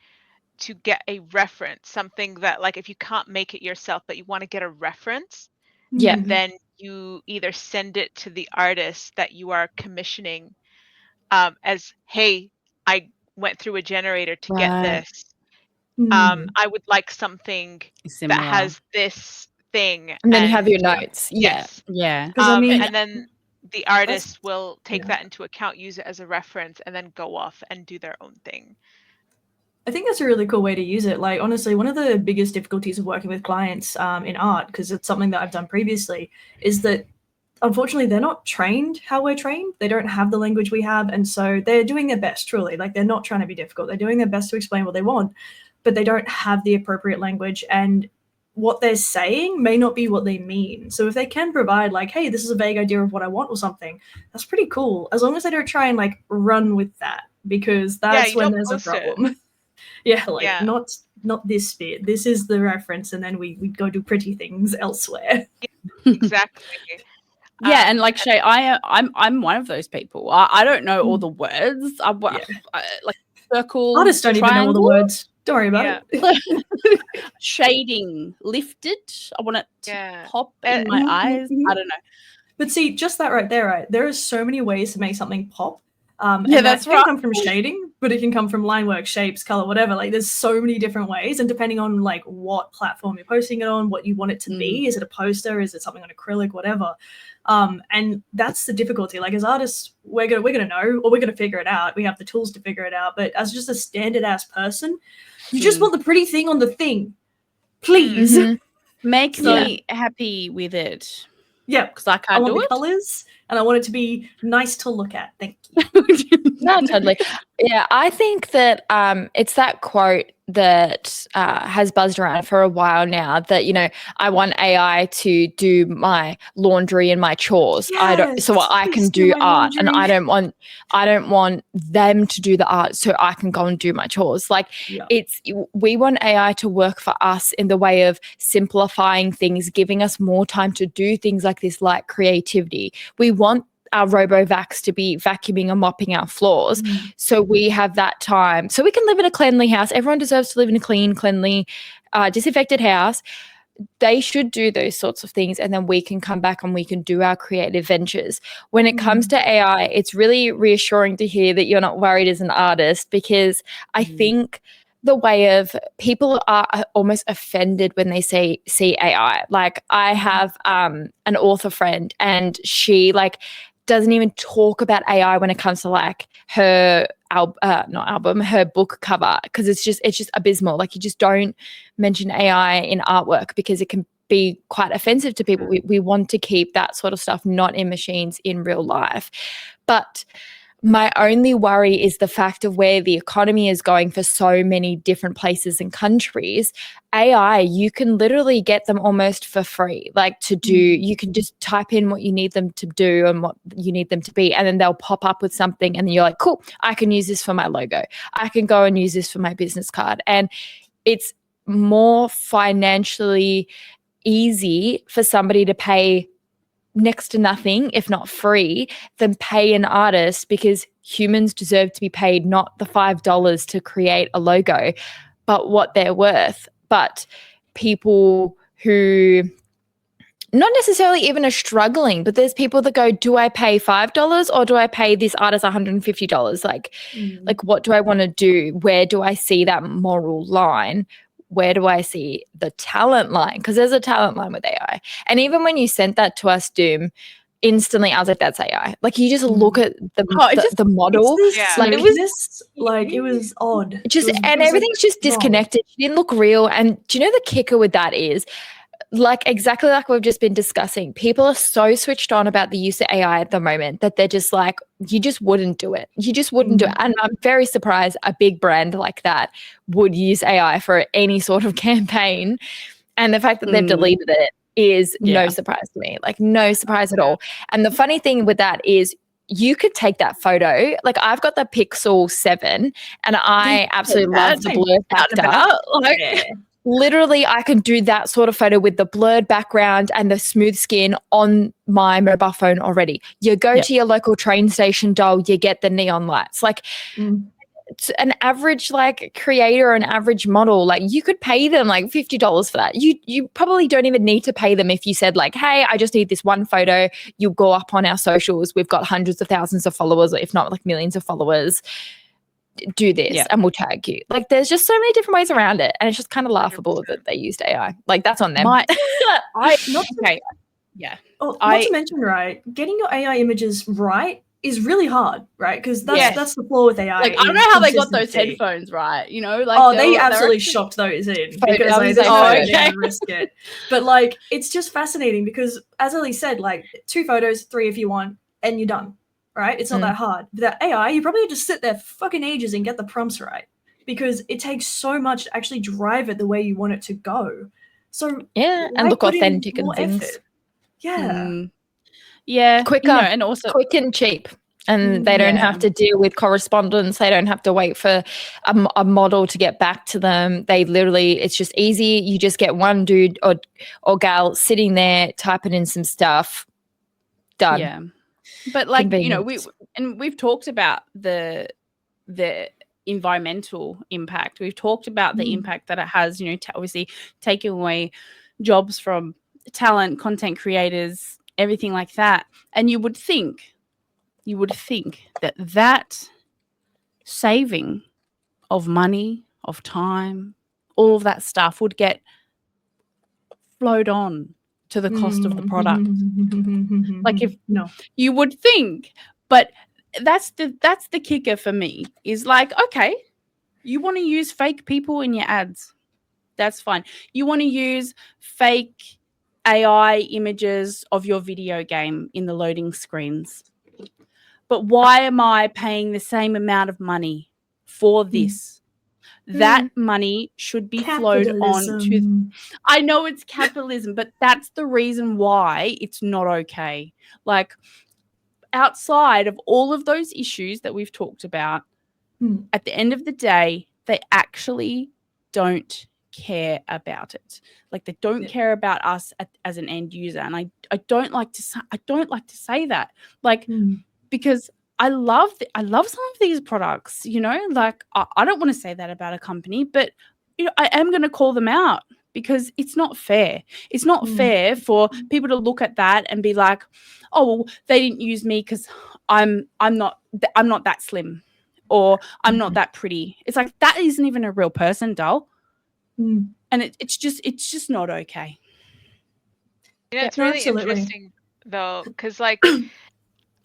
to get a reference, something that, like, if you can't make it yourself, but you want to get a reference, then you either send it to the artist that you are commissioning as, hey, I went through a generator to get this. I would like something Similar. that has this thing. And then you have your notes. Yes. Yeah. And then the artist will take that into account, use it as a reference, and then go off and do their own thing. I think that's a really cool way to use it. Like, honestly, one of the biggest difficulties of working with clients in art, because it's something that I've done previously, is that unfortunately, they're not trained how we're trained. They don't have the language we have. And so they're doing their best, truly. Like, they're not trying to be difficult. They're doing their best to explain what they want, but they don't have the appropriate language. And what they're saying may not be what they mean. So if they can provide, like, hey, this is a vague idea of what I want or something, that's pretty cool. As long as they don't try and, like, run with that, because that's when there's a problem. Not this bit. This is the reference, and then we go do pretty things elsewhere. Exactly. Yeah, and like Shay, I'm one of those people. I don't know all the words. Like circle. Artists don't even know all the words. Don't worry about it. Shading lifted. I want it to pop in my eyes. I don't know. But see, just that right there, right? There are so many ways to make something pop. That's right. It can come from shading, but it can come from line work, shapes, color, whatever. Like, there's so many different ways, and depending on like what platform you're posting it on, what you want it to be, is it a poster, is it something on acrylic, whatever. And that's the difficulty. Like, as artists, we're gonna know, or we're gonna figure it out. We have the tools to figure it out. But as just a standard ass person, you just want the pretty thing on the thing, please. Make me happy with it. Yeah, because I can't do the it. Colors, and I want it to be nice to look at. Thank you. No, totally. Yeah, I think that it's that quote that has buzzed around for a while now that, you know, I want AI to do my laundry and my chores. Yes, so I can do art, and I don't want them to do the art so I can go and do my chores. Like, we want AI to work for us in the way of simplifying things, giving us more time to do things like this, like creativity. We want our robo-vacs to be vacuuming and mopping our floors, so we have that time, so we can live in a cleanly house. Everyone deserves to live in a clean, cleanly, disinfected house. They should do those sorts of things, and then we can come back and we can do our creative ventures. When it comes to AI, it's really reassuring to hear that you're not worried as an artist, because I think the way of people are almost offended when they see AI. Like, I have an author friend, and she doesn't even talk about AI when it comes to like her her book cover, because it's just abysmal. Like, you just don't mention AI in artwork because it can be quite offensive to people. We want to keep that sort of stuff not in machines, in real life. But my only worry is the fact of where the economy is going for so many different places and countries. AI, you can literally get them almost for free, like to do, you can just type in what you need them to do and what you need them to be, and then they'll pop up with something, and then you're like, cool, I can use this for my logo. I can go and use this for my business card. And it's more financially easy for somebody to pay next to nothing, if not free, than pay an artist, because humans deserve to be paid not the $5 to create a logo, but what they're worth. But people who not necessarily even are struggling, but there's people that go, do I pay $5 or do I pay this artist $150? Like, what do I want to do? Where do I see that moral line? Where do I see the talent line? Because there's a talent line with AI. And even when you sent that to us, Doom, instantly I was like, that's AI. Like, you just look at the model. It was odd. And everything's just disconnected. It didn't look real. And do you know the kicker with that is, like, exactly like we've just been discussing, people are so switched on about the use of AI at the moment that they're just like, you just wouldn't do it. You just wouldn't do it. And I'm very surprised a big brand like that would use AI for any sort of campaign. And the fact that they've deleted it is no surprise to me, like no surprise at all. And the funny thing with that is, you could take that photo. Like, I've got the Pixel 7 and I absolutely love the blur factor. Literally, I can do that sort of photo with the blurred background and the smooth skin on my mobile phone already. You go to your local train station, doll, you get the neon lights. Like, an average creator, an average model, like, you could pay them like $50 for that. You probably don't even need to pay them if you said like, hey, I just need this one photo. You'll go up on our socials. We've got hundreds of thousands of followers, if not like millions of followers. Do this and we'll tag you. Like, there's just so many different ways around it, and it's just kind of laughable 100%. That they used AI. Like, that's on them. Not to mention, right, getting your AI images right is really hard, right? Because Yes. that's the flaw with AI. Like, I don't know is how they got those consistency. headphones right, you know? Like, Oh, they were absolutely actually- shopped those in Photo- because I like, was there's like, no way oh, they're okay. gonna risk it. But like, it's just fascinating because, as Ellie said, like 2 photos, 3 if you want, and you're done, right? It's not that hard. With that AI, you probably just sit there for fucking ages and get the prompts right because it takes so much to actually drive it the way you want it to go. So Yeah, and why look put in authentic and more things. effort? Yeah. Yeah. Quicker, you know, and also quick and cheap. And they don't have to deal with correspondence. They don't have to wait for a model to get back to them. They literally, it's just easy. You just get one dude or gal sitting there typing in some stuff. Done. Yeah. But like, you know, Convenience. we've talked about the environmental impact. We've talked about the impact that it has, you know, obviously taking away jobs from talent, content creators, everything like that. And you would think that saving of money, of time, all of that stuff would get flowed on to the cost of the product. Like, if no, you would think, but that's the kicker for me, is like, okay, you want to use fake people in your ads, that's fine. You want to use fake AI images of your video game in the loading screens, but why am I paying the same amount of money for this? That money should be flowed on to. I know it's capitalism, but that's the reason why it's not okay. Like, outside of all of those issues that we've talked about, at the end of the day, they actually don't care about it. Like, they don't care about us as an end user. And I don't like to say that, like, because I love some of these products, you know, like, I don't want to say that about a company, but, you know, I am going to call them out because it's not fair. It's not fair for people to look at that and be like, oh, well, they didn't use me because I'm not that slim, or I'm not that pretty. It's like, that isn't even a real person, doll. And it's just not okay. You know, it's really interesting though, because like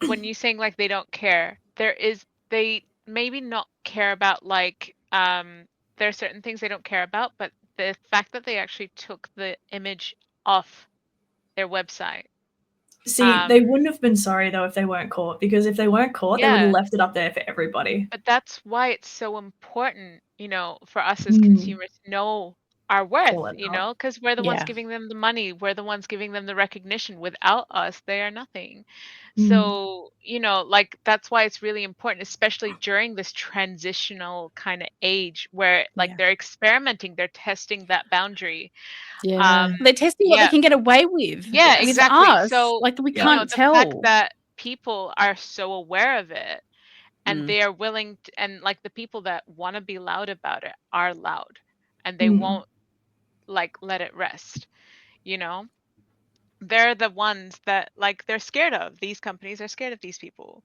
when you're saying like they don't care, they maybe not care about like there are certain things they don't care about, but the fact that they actually took the image off their website. See, they wouldn't have been sorry though if they weren't caught, because if they weren't caught, they would have left it up there for everybody. But that's why it's so important, you know, for us as consumers to know our worth, you know, because we're the ones giving them the money, we're the ones giving them the recognition. Without us, they are nothing. So, you know, like, that's why it's really important, especially during this transitional kind of age where like they're experimenting, they're testing that boundary. They're testing what they can get away with. Yeah, with exactly. us. So Like, we you know, can't the tell fact that people are so aware of it and they are willing to, and like the people that want to be loud about it are loud, and they won't like let it rest, you know. They're the ones that like they're scared of. These companies are scared of these people,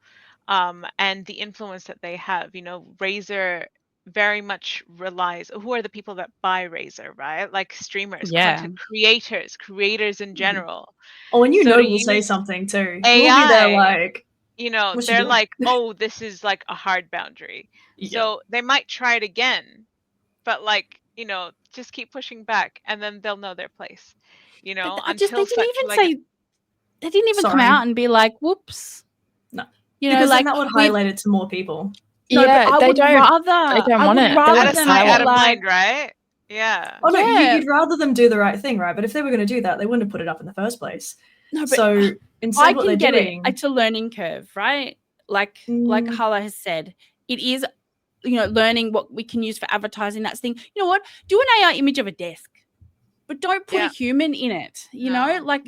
and the influence that they have. You know, Razer very much relies. Who are the people that buy Razer, right? Like streamers, content creators in general. Oh, and you So know to we'll say use something too. AI, We'll be there like, you know, what's she they're doing? like, oh, this is like a hard boundary. So they might try it again, but like, you know, just keep pushing back, and then they'll know their place. You know, they until didn't such even like say, they didn't even come out and be like, whoops. No. You know, Because like, then that would highlight it to more people. No, Yeah, but I they would don't want it. They out want of sight, silence. out of mind, right? Yeah. Oh no, you'd rather them do the right thing, right? But if they were going to do that, they wouldn't have put it up in the first place. No, but so instead, I what can they're get doing, it's a learning curve, right? Like Hala has said, it is, you know, learning what we can use for advertising. That's the thing. You know what? Do an AI image of a desk, but don't put a human in it. You know, like,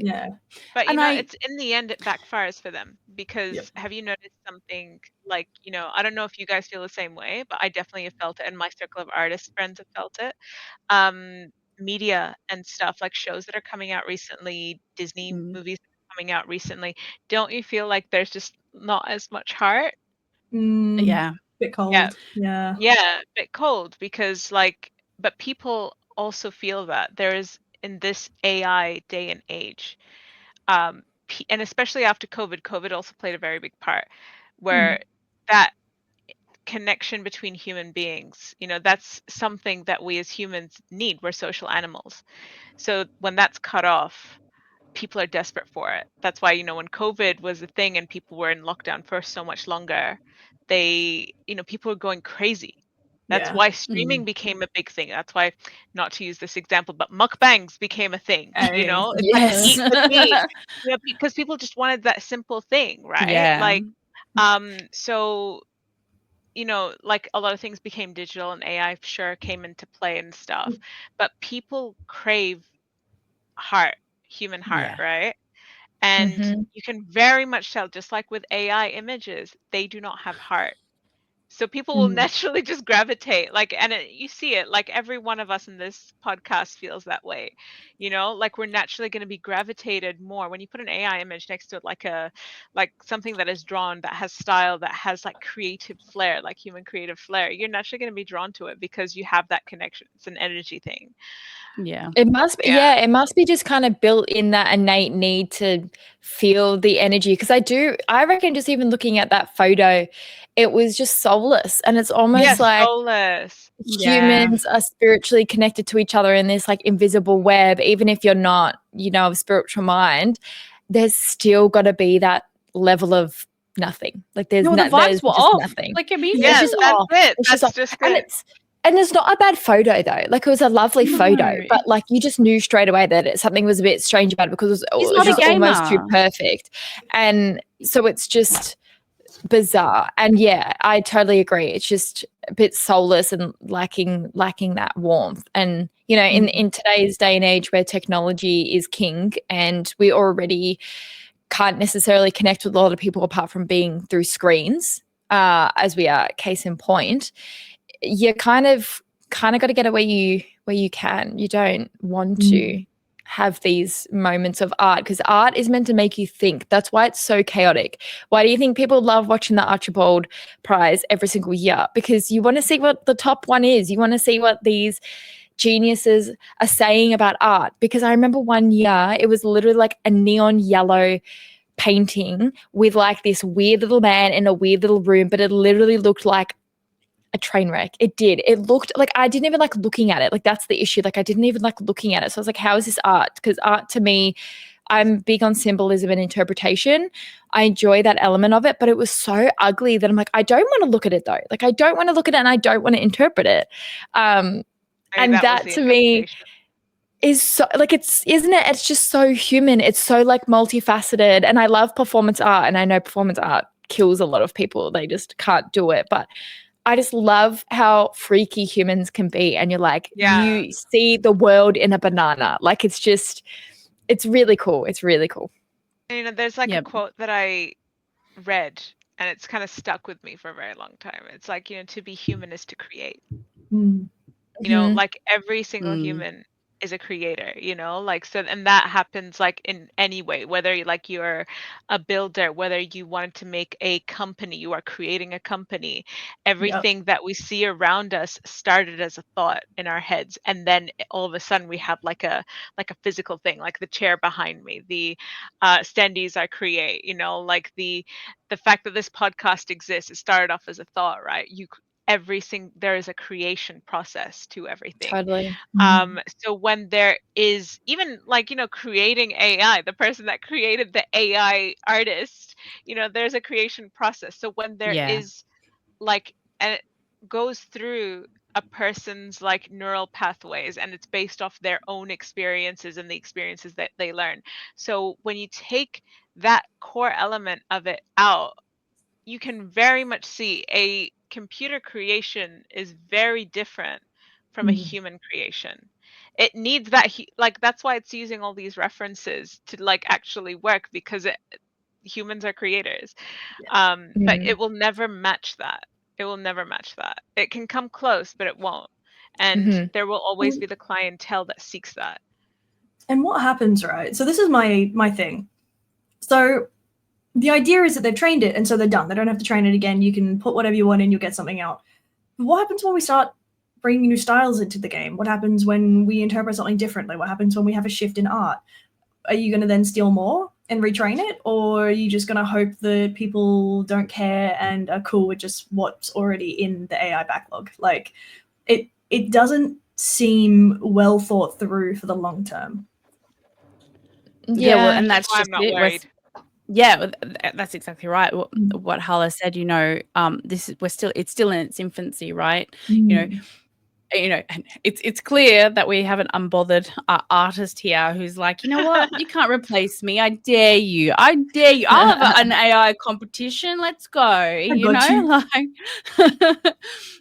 But you know, it's in the end it backfires for them, because have you noticed something like, you know, I don't know if you guys feel the same way, but I definitely have felt it, and my circle of artist friends have felt it. Media and stuff, like shows that are coming out recently, Disney movies coming out recently. Don't you feel like there's just not as much heart? Bit cold. Yeah. Yeah, a bit cold, because like, but people also feel that there is, in this AI day and age, and especially after COVID also played a very big part. where that connection between human beings, that's something that we as humans need. We're social animals. So when that's cut off, people are desperate for it. That's why, when COVID was a thing and people were in lockdown for so much longer, people were going crazy. That's Yeah. why streaming became a big thing. That's why, not to use this example, but mukbangs became a thing. Hey. It's Yes. like eat with me, because people just wanted that simple thing, right? Yeah. Like, so like a lot of things became digital and AI sure came into play and stuff, but people crave human heart, Yeah. right? And Mhm. you can very much tell, just like with AI images, they do not have heart. So people will naturally just gravitate, and you see it, like every one of us in this podcast feels that way, like we're naturally going to be gravitated more when you put an AI image next to it, like something that is drawn, that has style, that has like creative flair, like human creative flair. You're naturally going to be drawn to it because you have that connection. It's an energy thing. Yeah. It must be, Yeah. it must be just kind of built in that innate need to feel the energy. Because I reckon just even looking at that photo, it was just soulless. And it's almost Yes, like soulless. humans are spiritually connected to each other in this like invisible web. Even if you're not, of spiritual mind, there's still got to be that level of nothing. Like there's No, the there's vibes were just off. nothing. Like immediately. Yes, just that's off. it. It's That's off. just And it. it's not a bad photo though. Like it was a lovely photo, No. but like you just knew straight away that something was a bit strange about it because it He's was not a just almost too gamer. perfect. And so it's just bizarre. And yeah, I totally agree. It's just a bit soulless and lacking that warmth. And in today's day and age where technology is king and we already can't necessarily connect with a lot of people apart from being through screens, as we are, case in point, you kind of got to get it where you can. You don't want to have these moments of art because art is meant to make you think. That's why it's so chaotic. Why do you think people love watching the Archibald Prize every single year? Because you want to see what the top one is. You want to see what these geniuses are saying about art. Because I remember one year it was literally like a neon yellow painting with like this weird little man in a weird little room, but it literally looked like a train wreck. It did. It looked like I didn't even like looking at it. Like that's the issue. Like I didn't even like looking at it. So I was like, how is this art? Because art to me, I'm big on symbolism and interpretation. I enjoy that element of it, but it was so ugly that I'm like, I don't want to look at it though. Like I don't want to look at it and I don't want to interpret it. And that to me is so like isn't it? It's just so human. It's so like multifaceted. And I love performance art. And I know performance art kills a lot of people. They just can't do it. But I just love how freaky humans can be. And you're like, you see the world in a banana. Like it's really cool. It's really cool. And, there's like a quote that I read and it's kind of stuck with me for a very long time. It's like, to be human is to create. Like every single human is a creator, like, so, and that happens like in any way, whether you're a builder, whether you want to make a company, you are creating a company. Everything that we see around us started as a thought in our heads, and then all of a sudden we have like a physical thing, like the chair behind me, the standees I create, like the fact that this podcast exists, it started off as a thought, right? There is a creation process to everything. Totally. So when there is even like, creating AI, the person that created the AI artist, there's a creation process. So when there is like, and it goes through a person's like neural pathways and it's based off their own experiences and the experiences that they learn. So when you take that core element of it out, you can very much see a computer creation is very different from a human creation. It needs that like that's why it's using all these references to like actually work, because humans are creators. But it will never match that. It will never match that. It can come close, but it won't. And there will always be the clientele that seeks that. And what happens, right? So this is my thing. So the idea is that they've trained it and so they're done. They don't have to train it again. You can put whatever you want in, you'll get something out. But what happens when we start bringing new styles into the game? What happens when we interpret something differently? What happens when we have a shift in art? Are you going to then steal more? and retrain it, or are you just going to hope that people don't care and are cool with just what's already in the AI backlog? Like, it doesn't seem well thought through for the long term. Yeah, well, Yeah. and that's Why just I'm not it. worried. Yeah, that's exactly right. What Hala said, it's still in its infancy, right? And it's clear that we have an unbothered artist here who's like, you know what, you can't replace me. I dare you. I'll have an AI competition. Let's go. You got know, you. like.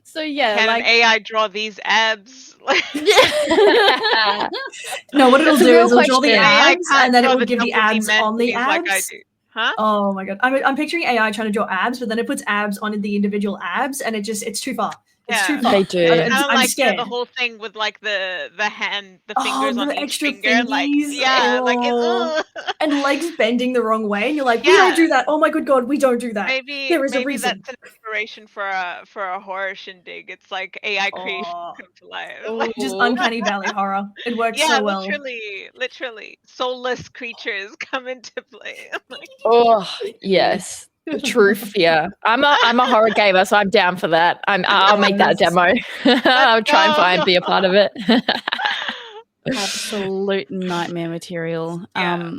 So yeah, Can like an AI draw these abs? yeah. No, what it'll That's a do real is it'll draw the question. AI abs, can't and then it draw will the give the double abs on the dimensions like I abs. do. Huh? Oh my god, I'm picturing AI trying to draw abs, but then it puts abs on the individual abs, and it's too far. It's Yeah. too far. They do. Kind of I'm like scared. the whole thing with like the hand, the Oh, fingers on the each extra finger, like fingies. like Oh. it's And legs bending the wrong way, and you're like, we don't do that. Oh my good god, we don't do that. maybe There is a reason. that's an inspiration for a horror shindig. It's like AI creation Oh. come to life. Oh. Just uncanny valley horror. It works Yeah, so well. literally, soulless creatures come into play. Like, Oh, yes. The true fear. I'm a horror gamer, so I'm down for that. I'll make that a Yes. demo. I'll try and go. be a part of it. Absolute nightmare material. Yeah.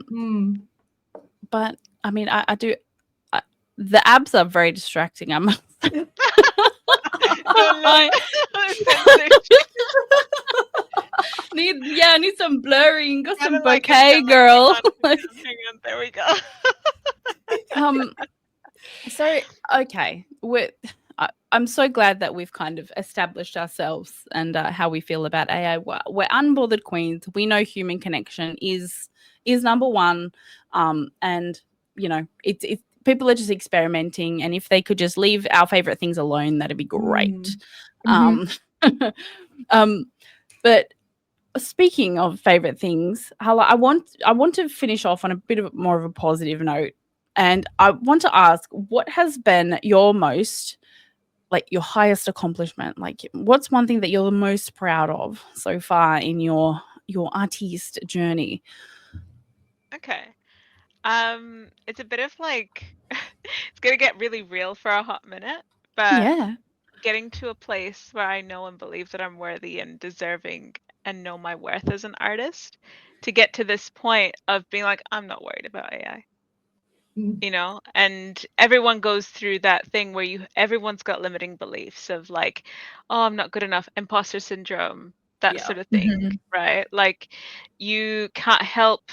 But I mean, I do. The abs are very distracting. I'm. Need some blurring. Got some bokeh, girl. Hang on, there we go. So okay, I'm so glad that we've kind of established ourselves and how we feel about AI. We're unbothered queens. We know human connection is number one, and you know it's people are just experimenting, and if they could just leave our favorite things alone, that'd be great. But speaking of favorite things, Hala, I want to finish off on a bit of more of a positive note, and I want to ask, what has been your most, like, your highest accomplishment? Like, what's one thing that you're the most proud of so far in your artiste journey? Okay. It's a bit of like it's gonna get really real for a hot minute, but Yeah. getting to a place where I know and believe that I'm worthy and deserving and know my worth as an artist, to get to this point of being like, I'm not worried about AI. You know, and everyone goes through that thing where everyone's got limiting beliefs of like, oh, I'm not good enough, imposter syndrome, that Yeah. sort of thing, right? Like, you can't help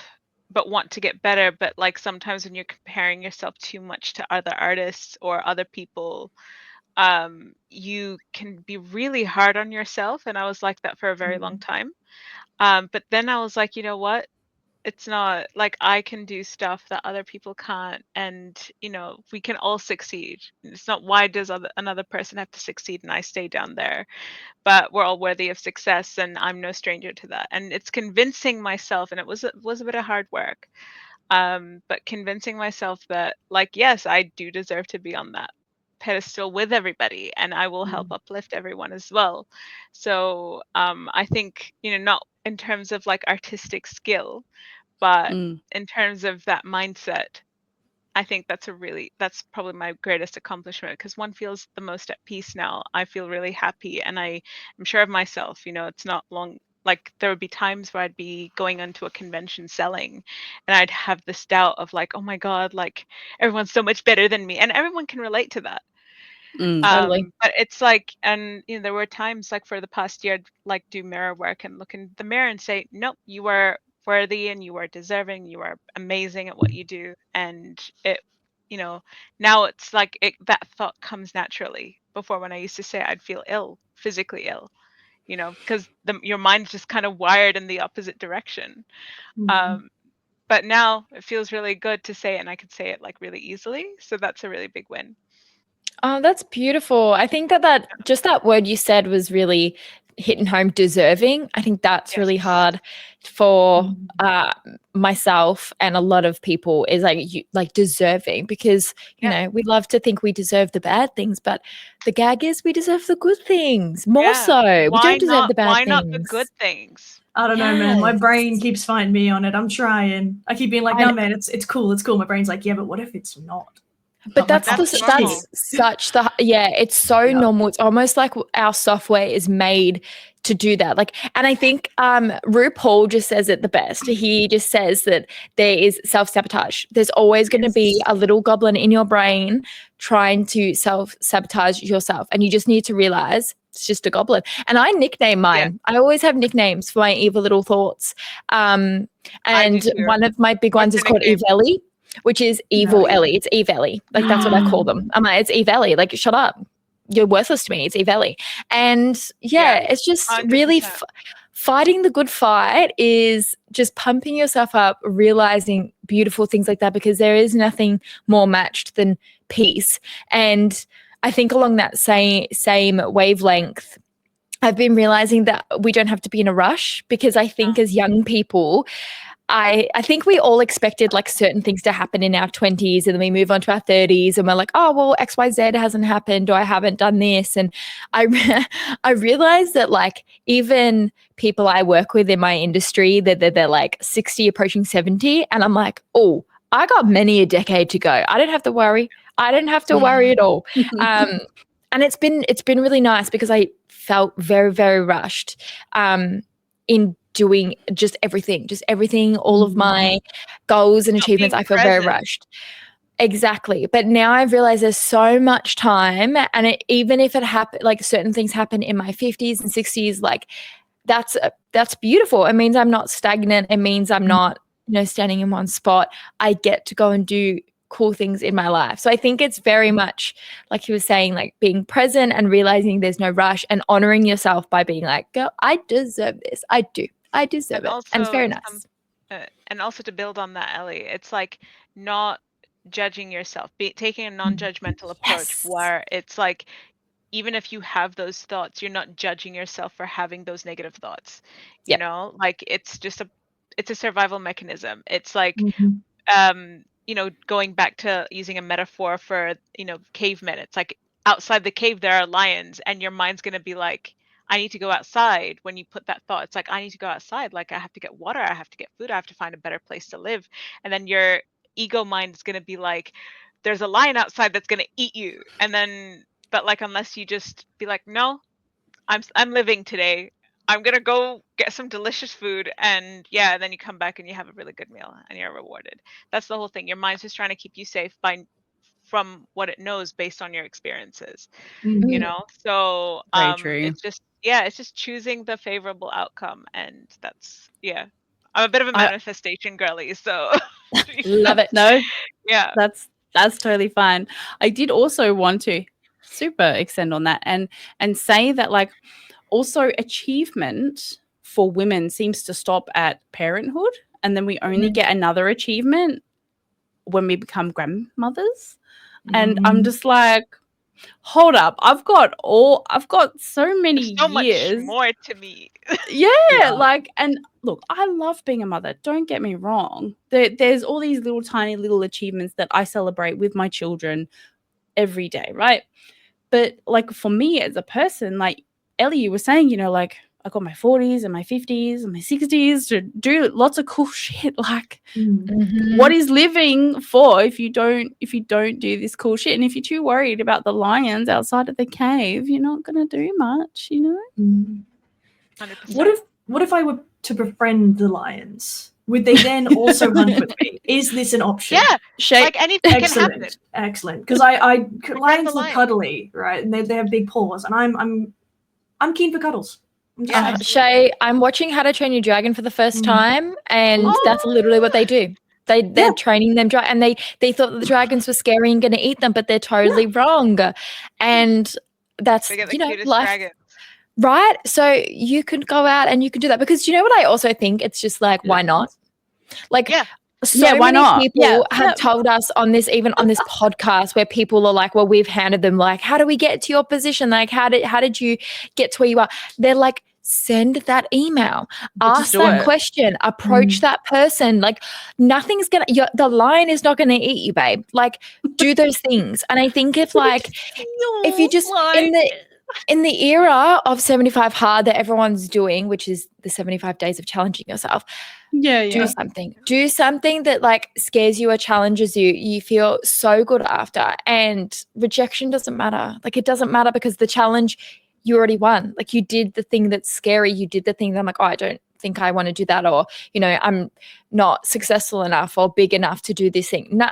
but want to get better, but like sometimes when you're comparing yourself too much to other artists or other people, you can be really hard on yourself, and I was like that for a very long time. But then I was like, you know what, it's not like I can do stuff that other people can't, and you know, we can all succeed. It's not, why does another person have to succeed and I stay down there? But we're all worthy of success, and I'm no stranger to that. And it's convincing myself, and it was a bit of hard work, but convincing myself that, like, yes, I do deserve to be on that pedestal with everybody, and I will help uplift everyone as well. So I think, you know, not in terms of like artistic skill, but in terms of that mindset, I think that's probably my greatest accomplishment, because one feels the most at peace now. I feel really happy, and I am sure of myself. You know, it's not long. Like, there would be times where I'd be going onto a convention selling, and I'd have this doubt of like, oh my God, like everyone's so much better than me, and everyone can relate to that. Totally. But it's like, and you know, there were times like for the past year, I'd like do mirror work and look in the mirror and say, nope, you are worthy and you are deserving, you are amazing at what you do. And it, you know, now it's like that thought comes naturally. Before, when I used to say I'd feel ill, physically ill, you know, because your mind's just kind of wired in the opposite direction. But now it feels really good to say it, and I could say it like really easily. So that's a really big win. Oh, that's beautiful. I think that just that word you said was really hitting home, deserving. I think that's really hard for myself and a lot of people, is like deserving, because you know, we love to think we deserve the bad things, but the gag is we deserve the good things more. So we don't deserve the bad things. Why not the good things? I don't know, man. My Yes. brain keeps fighting me on it. I'm trying. I keep being like, I no, know. man, it's cool. It's cool. My brain's like, yeah, but what if it's not? But I'm like, that's That's the, normal. that's such the it's so Yeah. normal. It's almost like our software is made to do that. Like, and I think RuPaul just says it the best. He just says that there is self-sabotage. There's always going to be a little goblin in your brain trying to self-sabotage yourself, and you just need to realize it's just a goblin. And I nickname mine. I always have nicknames for my evil little thoughts. And too. one of my big ones What's is your called nickname? Evelli, which is evil Ellie. Ellie. It's Eve Ellie. Like, that's what I call them. I'm like, it's Eve Ellie. Like, shut up. You're worthless to me. It's Eve Ellie. And it's just really 100%. fighting the good fight is just pumping yourself up, realizing beautiful things like that, because there is nothing more matched than peace. And I think along that same wavelength, I've been realizing that we don't have to be in a rush, because I think as young people, I think we all expected like certain things to happen in our 20s, and then we move on to our 30s and we're like, oh, well, XYZ hasn't happened, or I haven't done this. And I realized that like even people I work with in my industry, they're like 60 approaching 70. And I'm like, oh, I got many a decade to go. I don't have to worry. I don't have to worry at all. And it's been really nice, because I felt very, very rushed in doing just everything, all of my goals and achievements. I feel very rushed. Exactly. But now I've realized there's so much time, and even if it happen, like certain things happen in my 50s and 60s, like that's beautiful. It means I'm not stagnant. It means I'm not, standing in one spot. I get to go and do cool things in my life. So I think it's very much like he was saying, like being present and realizing there's no rush, and honoring yourself by being like, girl, I deserve this. I do. I deserve it. And it's very nice. And also to build on that, Ellie, it's like not judging yourself, taking a non-judgmental approach, where it's like, even if you have those thoughts, you're not judging yourself for having those negative thoughts. You know, like it's a survival mechanism. It's like, going back to using a metaphor for, cavemen, it's like outside the cave there are lions, and your mind's going to be like, I need to go outside. When you put that thought, it's like, I need to go outside. Like, I have to get water. I have to get food. I have to find a better place to live. And then your ego mind is going to be like, there's a lion outside that's going to eat you. And then, but like, unless you just be like, no, I'm living today. I'm going to go get some delicious food. And then you come back and you have a really good meal and you're rewarded. That's the whole thing. Your mind's just trying to keep you safe from what it knows based on your experiences, so Very true. it's just choosing the favorable outcome. And that's I'm a bit of a manifestation girly, so love it. No, yeah, that's totally fine. I did also want to super extend on that and say that, like, also achievement for women seems to stop at parenthood, and then we only get another achievement when we become grandmothers. And I'm just like, hold up, I've got so many so years much more to me. Like, and look, I love being a mother, don't get me wrong. There's all these little tiny little achievements that I celebrate with my children every day, right? But like for me as a person, like Ellie, you were saying, like I got my 40s and my 50s and my 60s to do lots of cool shit. Like, what is living for if you don't do this cool shit? And if you're too worried about the lions outside of the cave, you're not gonna do much, 100%. What if I were to befriend the lions? Would they then also hunt with me? Is this an option? Yeah, like anything can happen. Excellent. Because lions look cuddly, right? And they have big paws, and I'm keen for cuddles. Shay, I'm watching How to Train Your Dragon for the first time, and that's literally what they do. They're training them, and they thought that the dragons were scary and going to eat them, but they're totally wrong. And that's life, dragons. Right? So you can go out and you can do that, because you know what I also think, it's just like, why not? Like, so why many not? people have told us on this podcast, where people are like, well, we've handed them like, how do we get to your position? Like, how did you get to where you are? They're like, send that email, ask that question, approach that person. Like, nothing's the lion is not gonna eat you, babe. Like, do those things. And I think if you just in the era of 75 hard that everyone's doing, which is the 75 days of challenging yourself, do something that like scares you or challenges you. You feel so good after, and rejection doesn't matter. Like, it doesn't matter because the challenge, you already won. Like, you did the thing that's scary. You did the thing that I'm like, oh, I don't think I want to do that, or, you know, I'm not successful enough or big enough to do this thing. Nah.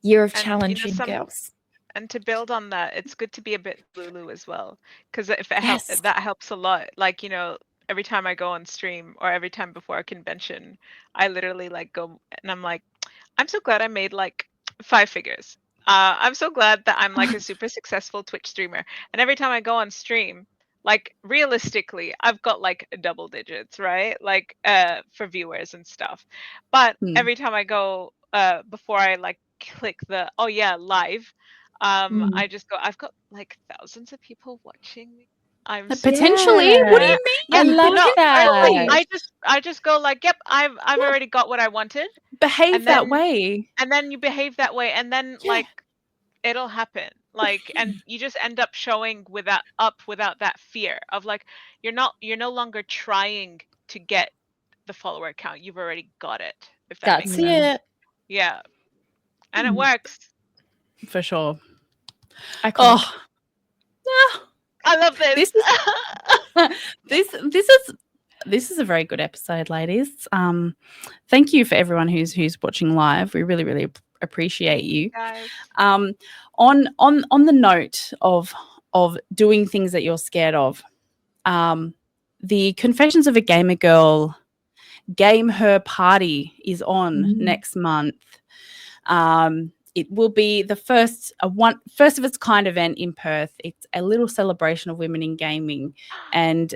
Year of challenging, girls. And to build on that, it's good to be a bit Lulu as well, because if it Yes. helps, that helps a lot. Like, you know, every time I go on stream or every time before a convention, I literally like go and I'm like, I'm so glad I made like 5 figures. I'm so glad that I'm like a super successful Twitch streamer. And every time I go on stream, like realistically, I've got like double digits, right? Like for viewers and stuff. But every time I go before I like click the live, I just go, I've got like thousands of people watching me. I'm so Potentially. What do you yeah, I love that. I just go like, yep, I've already got what I wanted. Behave And that then- way. And then you behave that way, and then like it'll happen. Like, and you just end up showing without that fear of like you're no longer trying to get the follower count. You've already got it. If that That's makes sense. it. Yeah. And it works. For sure. Iconic. Oh. Ah. I love this. This is a very good episode, ladies. Thank you for everyone who's watching live. We really, really appreciate you. Guys. On the note of doing things that you're scared of, the Confessions of a Gamer Girl Game Her Party is on next month. It will be the first of its kind event in Perth. It's a little celebration of women in gaming. And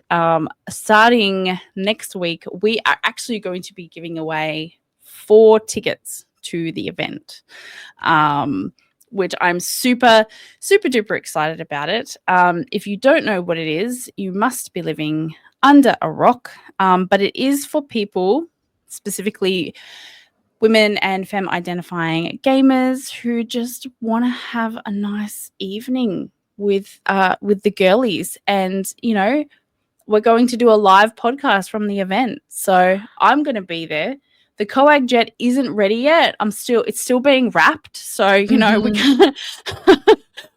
starting next week, we are actually going to be giving away 4 tickets to the event, which I'm super, super duper excited about it. If you don't know what it is, you must be living under a rock. But it is for people, specifically women and femme identifying gamers, who just want to have a nice evening with the girlies. And, you know, we're going to do a live podcast from the event. So I'm going to be there. The COAGG jet isn't ready yet. It's still being wrapped. So, you know, we can't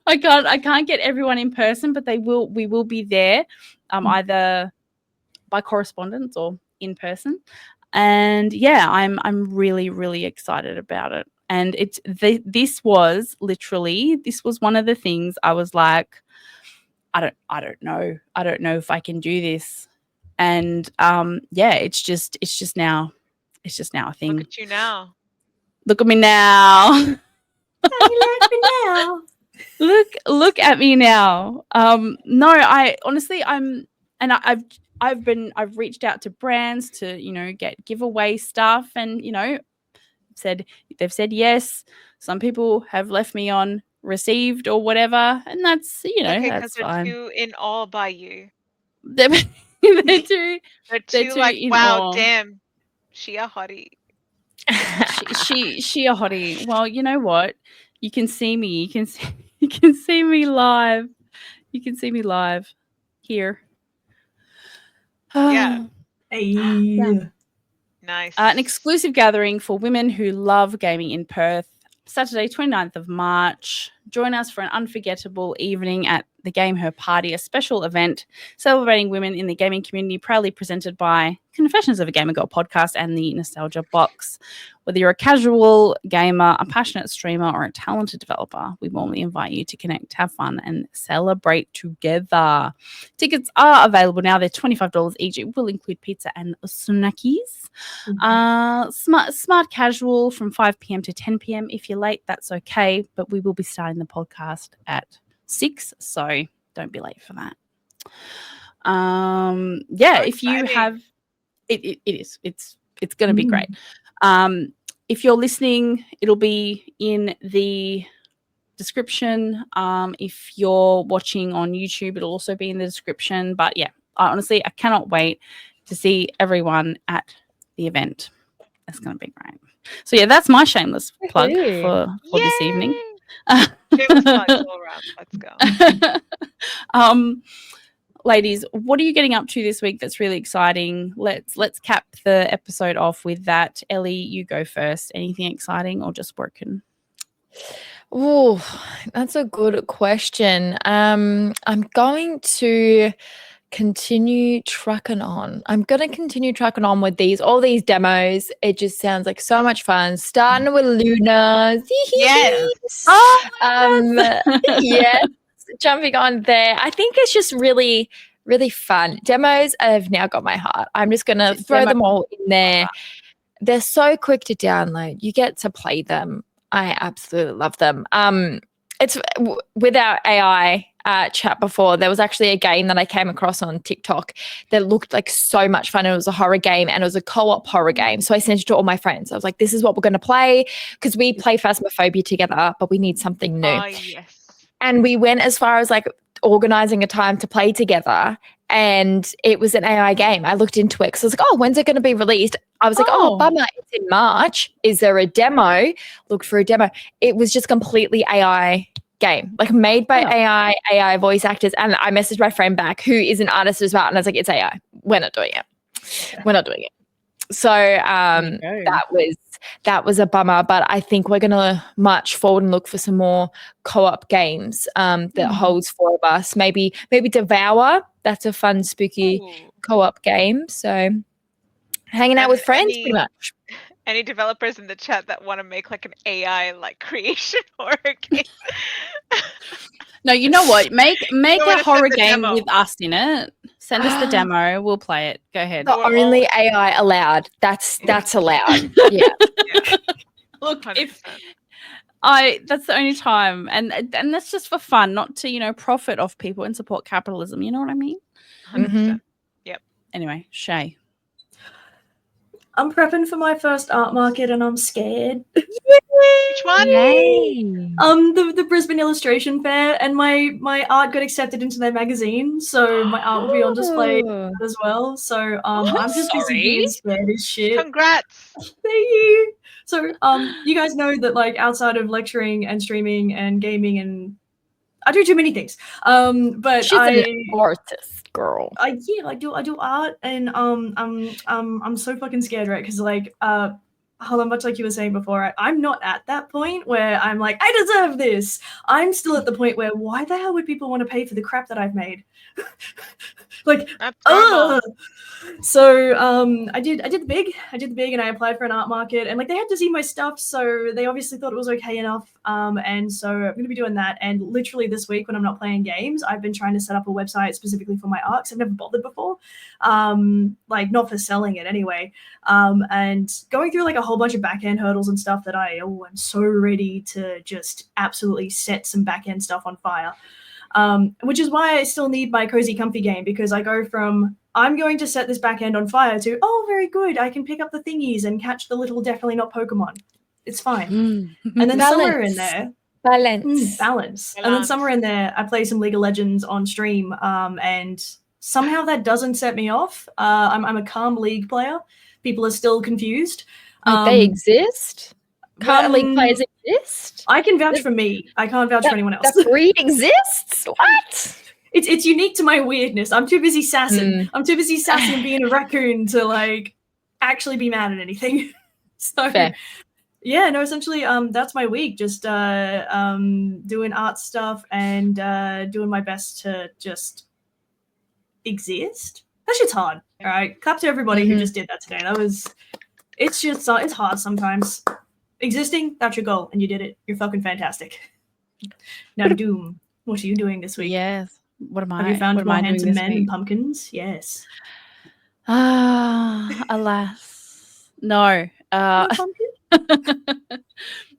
I can't get everyone in person, but we will be there, either by correspondence or in person. And yeah, I'm really, really excited about it. And this was one of the things I was like, I don't know if I can do this. And it's just now a thing. Look at you now. Look at me now. How you like me now? Look at me now. No, I honestly I've reached out to brands to, you know, get giveaway stuff, and, you know, they've said yes. Some people have left me on received or whatever, and that's, you know, that's fine. They're too in awe by you. They're too like, in wow, awe. damn, she a hottie. she a hottie. Well, you know what? You can see me. You can see me live. You can see me live here. Yeah. Hey. Yeah. Nice. An exclusive gathering for women who love gaming in Perth. Saturday, 29th of March. Join us for an unforgettable evening at the Game Her Party, a special event celebrating women in the gaming community, proudly presented by Confessions of a Gamer Girl podcast and the Nostalgia Box. Whether you're a casual gamer, a passionate streamer, or a talented developer, we warmly invite you to connect, have fun, and celebrate together. Tickets are available now. They're $25 each. It will include pizza and snackies. Smart casual from 5 p.m. to 10 p.m. If you're late, that's okay, but we will be starting the podcast at 6, so don't be late for that. So if you exciting. have it's going to be great. If you're listening, it'll be in the description. If you're watching on YouTube, it'll also be in the description. But yeah, I cannot wait to see everyone at the event. It's going to be great. So yeah, that's my shameless plug for this evening. Shameless plugs all around. Let's go. Ladies, what are you getting up to this week that's really exciting? Let's cap the episode off with that. Ellie, you go first. Anything exciting or just working? Oh, that's a good question. I'm going to continue trucking on. I'm going to continue trucking on with all these demos. It just sounds like so much fun. Starting with Luna. Yes. Oh, Yes. Jumping on there. I think it's just really, really fun. Demos have now got my heart. I'm just going to throw them all in there. They're so quick to download. You get to play them. I absolutely love them. It's with our AI chat before, there was actually a game that I came across on TikTok that looked like so much fun. It was a horror game and it was a co-op horror game. So I sent it to all my friends. I was like, this is what we're going to play because we play Phasmophobia together, but we need something new. Oh, yes. And we went as far as like organizing a time to play together. And it was an AI game. I looked into it because I was like, oh, when's it going to be released? I was like, oh, bummer, it's in March. Is there a demo? Look for a demo. It was just completely AI game, like made by AI voice actors. And I messaged my friend back who is an artist as well. And I was like, it's AI. We're not doing it. Yeah. We're not doing it. So that was a bummer, but I think we're going to march forward and look for some more co-op games that holds 4 of us. Maybe Devour. That's a fun, spooky co-op game. So hanging out with friends pretty much. Any developers in the chat that want to make like an AI like creation horror game? No, you know what? Make a horror game with us in it. Send us the demo. We'll play it. Go ahead. The only AI allowed. That's allowed. Yeah. Look, 100%. that's the only time, and that's just for fun, not to profit off people and support capitalism. You know what I mean? 100%. Yep. Anyway, Shay. I'm prepping for my first art market and I'm scared. Which one? Yay. The Brisbane Illustration Fair, and my art got accepted into their magazine, so my art will be on display as well. So I'm just busy being scared as shit. Congrats. Thank you. So you guys know that like outside of lecturing and streaming and gaming, and I do too many things. But she's an artist, girl. I do art, and I'm so fucking scared, right? Because like Hala, much like you were saying before, I'm not at that point where I'm like, I deserve this. I'm still at the point where why the hell would people want to pay for the crap that I've made? Like, so I did the big, and I applied for an art market, and like they had to see my stuff, so they obviously thought it was okay enough. And so I'm going to be doing that. And literally this week, when I'm not playing games, I've been trying to set up a website specifically for my art, 'cause I've never bothered before, like not for selling it anyway. And going through like a whole bunch of back end hurdles and stuff that I'm so ready to just absolutely set some back end stuff on fire. Which is why I still need my cozy comfy game, because I go from I'm going to set this back end on fire to, oh, very good, I can pick up the thingies and catch the little definitely not Pokemon. It's fine. And then somewhere in there, balance. And then somewhere in there, I play some League of Legends on stream, and somehow that doesn't set me off. I'm a calm League player. People are still confused. They exist? Calm League players exist? I can vouch for me. I can't vouch for anyone else. That breed exists? What? It's unique to my weirdness. I'm too busy sassing. I'm too busy sassing and being a raccoon to like actually be mad at anything. So fair. Yeah, no, essentially that's my week. Just doing art stuff and doing my best to just exist. That shit's hard. All right. Clap to everybody who just did that today. It's hard sometimes. Existing, that's your goal, and you did it. You're fucking fantastic. Now, Doom, what are you doing this week? Yes. What am I? Have you found more handsome men week? and pumpkins? Yes. Alas. No.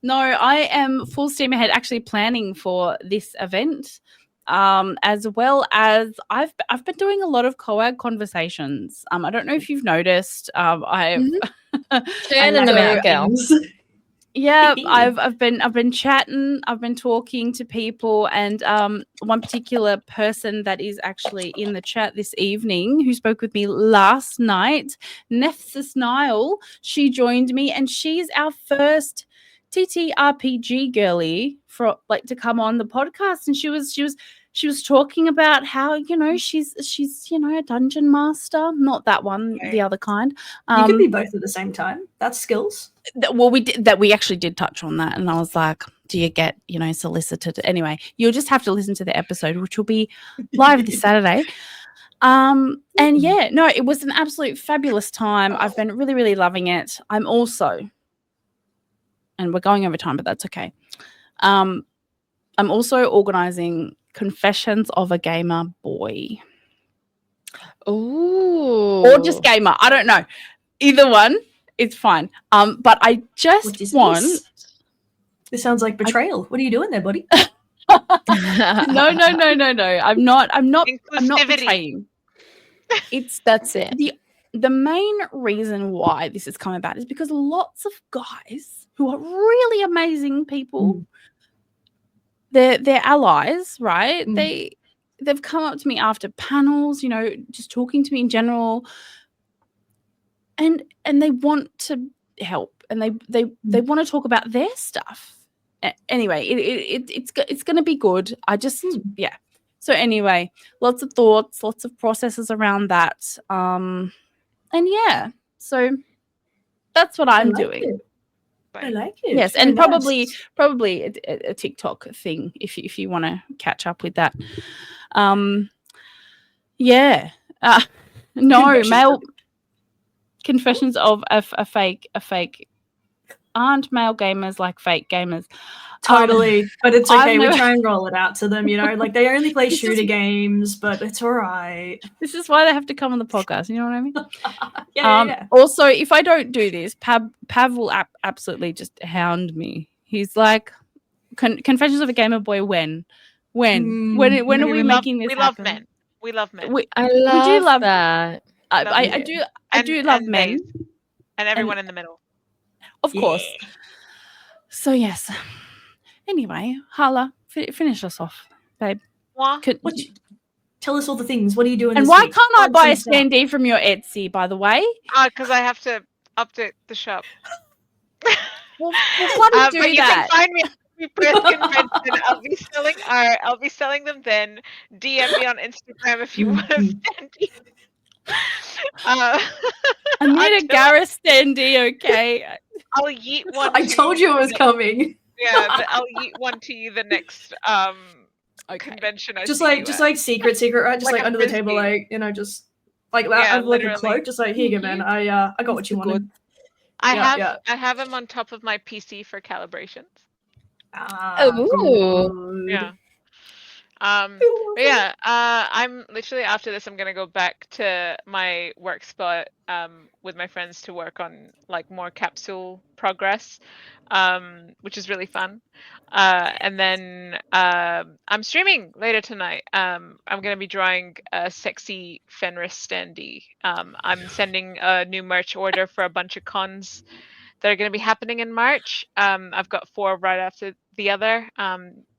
No, I am full steam ahead actually planning for this event. As well as I've been doing a lot of COAGG conversations. I don't know if you've noticed. I've turning them out, girls. Yeah, I've been chatting, I've been talking to people, and one particular person that is actually in the chat this evening who spoke with me last night, Nefsis Nile, she joined me, and she's our first TTRPG girly for like to come on the podcast, and she was talking about how she's a dungeon master, not that one, the other kind. You could be both at the same time. That's skills. Well, we actually did touch on that, and I was like, do you get solicited? Anyway, you'll just have to listen to the episode, which will be live this Saturday. And yeah, no, it was an absolute fabulous time. I've been really, really loving it. I'm also, and we're going over time, but that's okay. I'm also organising Confessions of a Gamer Boy. Ooh. Or just gamer. I don't know. Either one, it's fine. But I just want. This sounds like betrayal. What are you doing there, buddy? No. I'm not betraying. That's it. The main reason why this has come about is because lots of guys who are really amazing people, they're allies, right? They've come up to me after panels, just talking to me in general, and they want to help, and they want to talk about their stuff. Anyway, it's going to be good. I just yeah. So anyway, lots of thoughts, lots of processes around that. And yeah, so that's what I'm doing. I like it. Yes, and probably a TikTok thing if you want to catch up with that. Yeah. No, confessions of a fake. Aren't male gamers like fake gamers? Totally, but it's okay. We try and roll it out to them, like they only play shooter games, but it's all right. This is why they have to come on the podcast. You know what I mean? Yeah. Also, if I don't do this, Pav will absolutely just hound me. He's like, Confessions of a Gamer Boy. When are we making this happen? We love men. I love that. I do love men and everyone in the middle. Of course. So yes. Anyway, Hala, finish us off, babe. Tell us all the things. What are you doing? And this why week? can't I buy a standee from your Etsy, by the way? Because I have to update the shop. Well, why do but that? You can find me at the press convention. I'll be selling them then. DM me on Instagram if you want a standee. I need a Gareth standee, okay? I'll yeet one. I told you it was coming. Yeah, but I'll yeet one to you the next convention. Just like secret, right? Just like under the table, just like that, like a cloak. Just like, here you go, man. I got what you wanted. I have them on top of my PC for calibrations. Ooh. Yeah. I'm literally after this I'm gonna go back to my work spot with my friends to work on like more capsule progress, which is really fun, and then I'm streaming later tonight. I'm gonna be drawing a sexy Fenris standee. I'm sending a new merch order for a bunch of cons that are going to be happening in March. I've got 4 right after the other.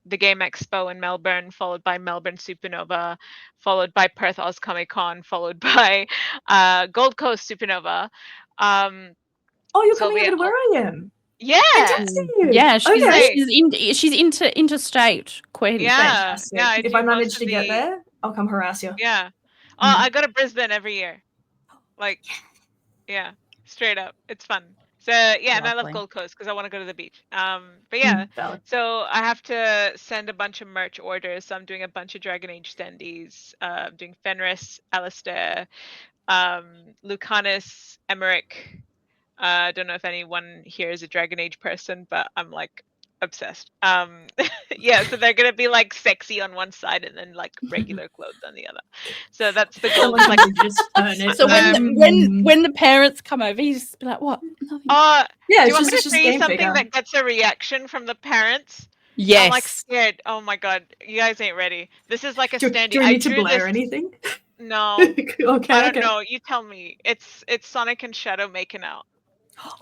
The Game Expo in Melbourne, followed by Melbourne Supernova, followed by Perth Oz Comic Con, followed by Gold Coast Supernova. You're coming over to where I am. Yeah. Yeah, she's interstate queen. Yeah. If I manage to get there, I'll come harass you. Yeah. I go to Brisbane every year. Like, yeah, straight up. It's fun. So yeah, and I love Gold Coast because I want to go to the beach. But yeah, so I have to send a bunch of merch orders. So I'm doing a bunch of Dragon Age standees. I'm doing Fenris, Alistair, Lucanus, Emmerich. I don't know if anyone here is a Dragon Age person, but I'm like obsessed. Yeah, so they're gonna be like sexy on one side and then like regular clothes on the other. So that's the goal. Like just turn it. So when the parents come over, you just be like, "What?" Yeah, do you want me to say something that gets a reaction from the parents? Yes. I'm like scared. Oh my god, you guys ain't ready. This is like a standee. Do we need to blare anything? No. Okay. I don't know. You tell me. It's Sonic and Shadow making out.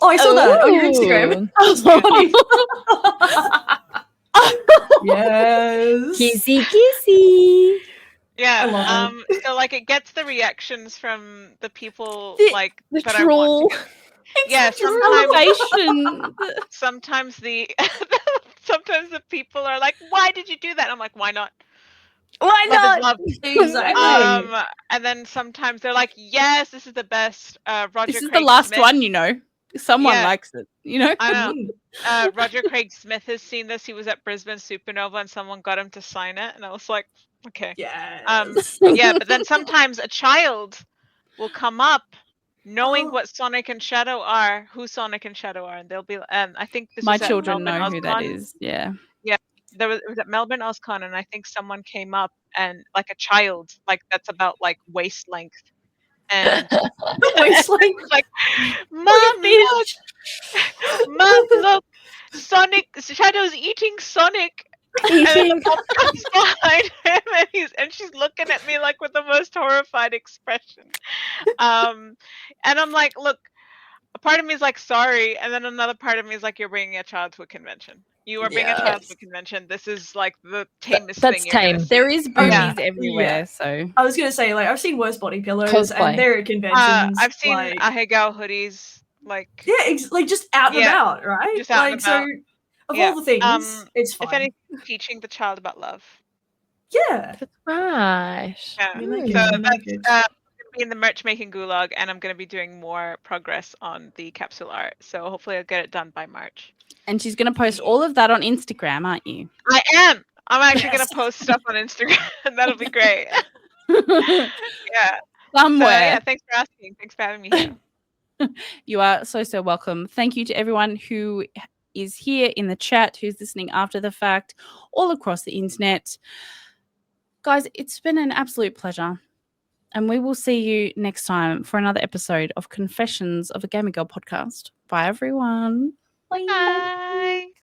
Oh, I saw that on your Instagram. Yes. Kissy. Yeah. So like it gets the reactions from the people the that troll. I want to Yeah, Just sometimes elevation. sometimes the sometimes the people are like, "Why did you do that?" I'm like, "Why not? Why Love is not? love." Exactly. And then sometimes they're like, "Yes, this is the best." Roger This is the Craig last Smith. one, Someone Yeah, likes it, I know. Mm. Roger Craig Smith has seen this. He was at Brisbane Supernova, and someone got him to sign it, and I was like, "Okay." Yes. Yeah, but then sometimes a child will come up knowing Oh. what Sonic and Shadow are, who Sonic and Shadow are, and they'll be. And I think this My was at children Melbourne know who that OzCon. is. Yeah. Yeah, it was at Melbourne OzCon, and I think someone came up and like a child, like that's about like waist length, and Wasteland. like, Look "Mom, at this. look, Mom, look, Sonic, Shadow's eating Sonic." And then the mom comes behind him, and she's looking at me like with the most horrified expression. And I'm like, "Look, a part of me is like, sorry," and then another part of me is like, "You're bringing a child to a convention. You are bringing a child to a convention. This is like the tamest That's thing you're gonna tame. see." There is boobies Yeah. everywhere, so I was gonna say, like, I've seen worse body pillows, Cosplay. and they're at conventions. I've seen like, Ahegao hoodies, like, yeah, like just out and yeah, about, right? just out and Like, so about. of Yeah. all the things, it's If fine. anything, teaching the child about love. Yeah. That's right. Yeah. You like So it. You like that's it. I'm gonna be in the merch making gulag, and I'm gonna be doing more progress on the capsule art. So hopefully I'll get it done by March. and she's going to post all of that on Instagram, aren't you? I am. I'm actually Yes. gonna post stuff on Instagram. That'll be great. Yeah. So Somewhere. yeah, thanks for asking. Thanks for having me here. You are so welcome. Thank you to everyone who is here in the chat, who's listening after the fact, all across the internet. Guys, it's been an absolute pleasure. And we will see you next time for another episode of Confessions of a Gamer Girl podcast. Bye, everyone. Bye. Bye.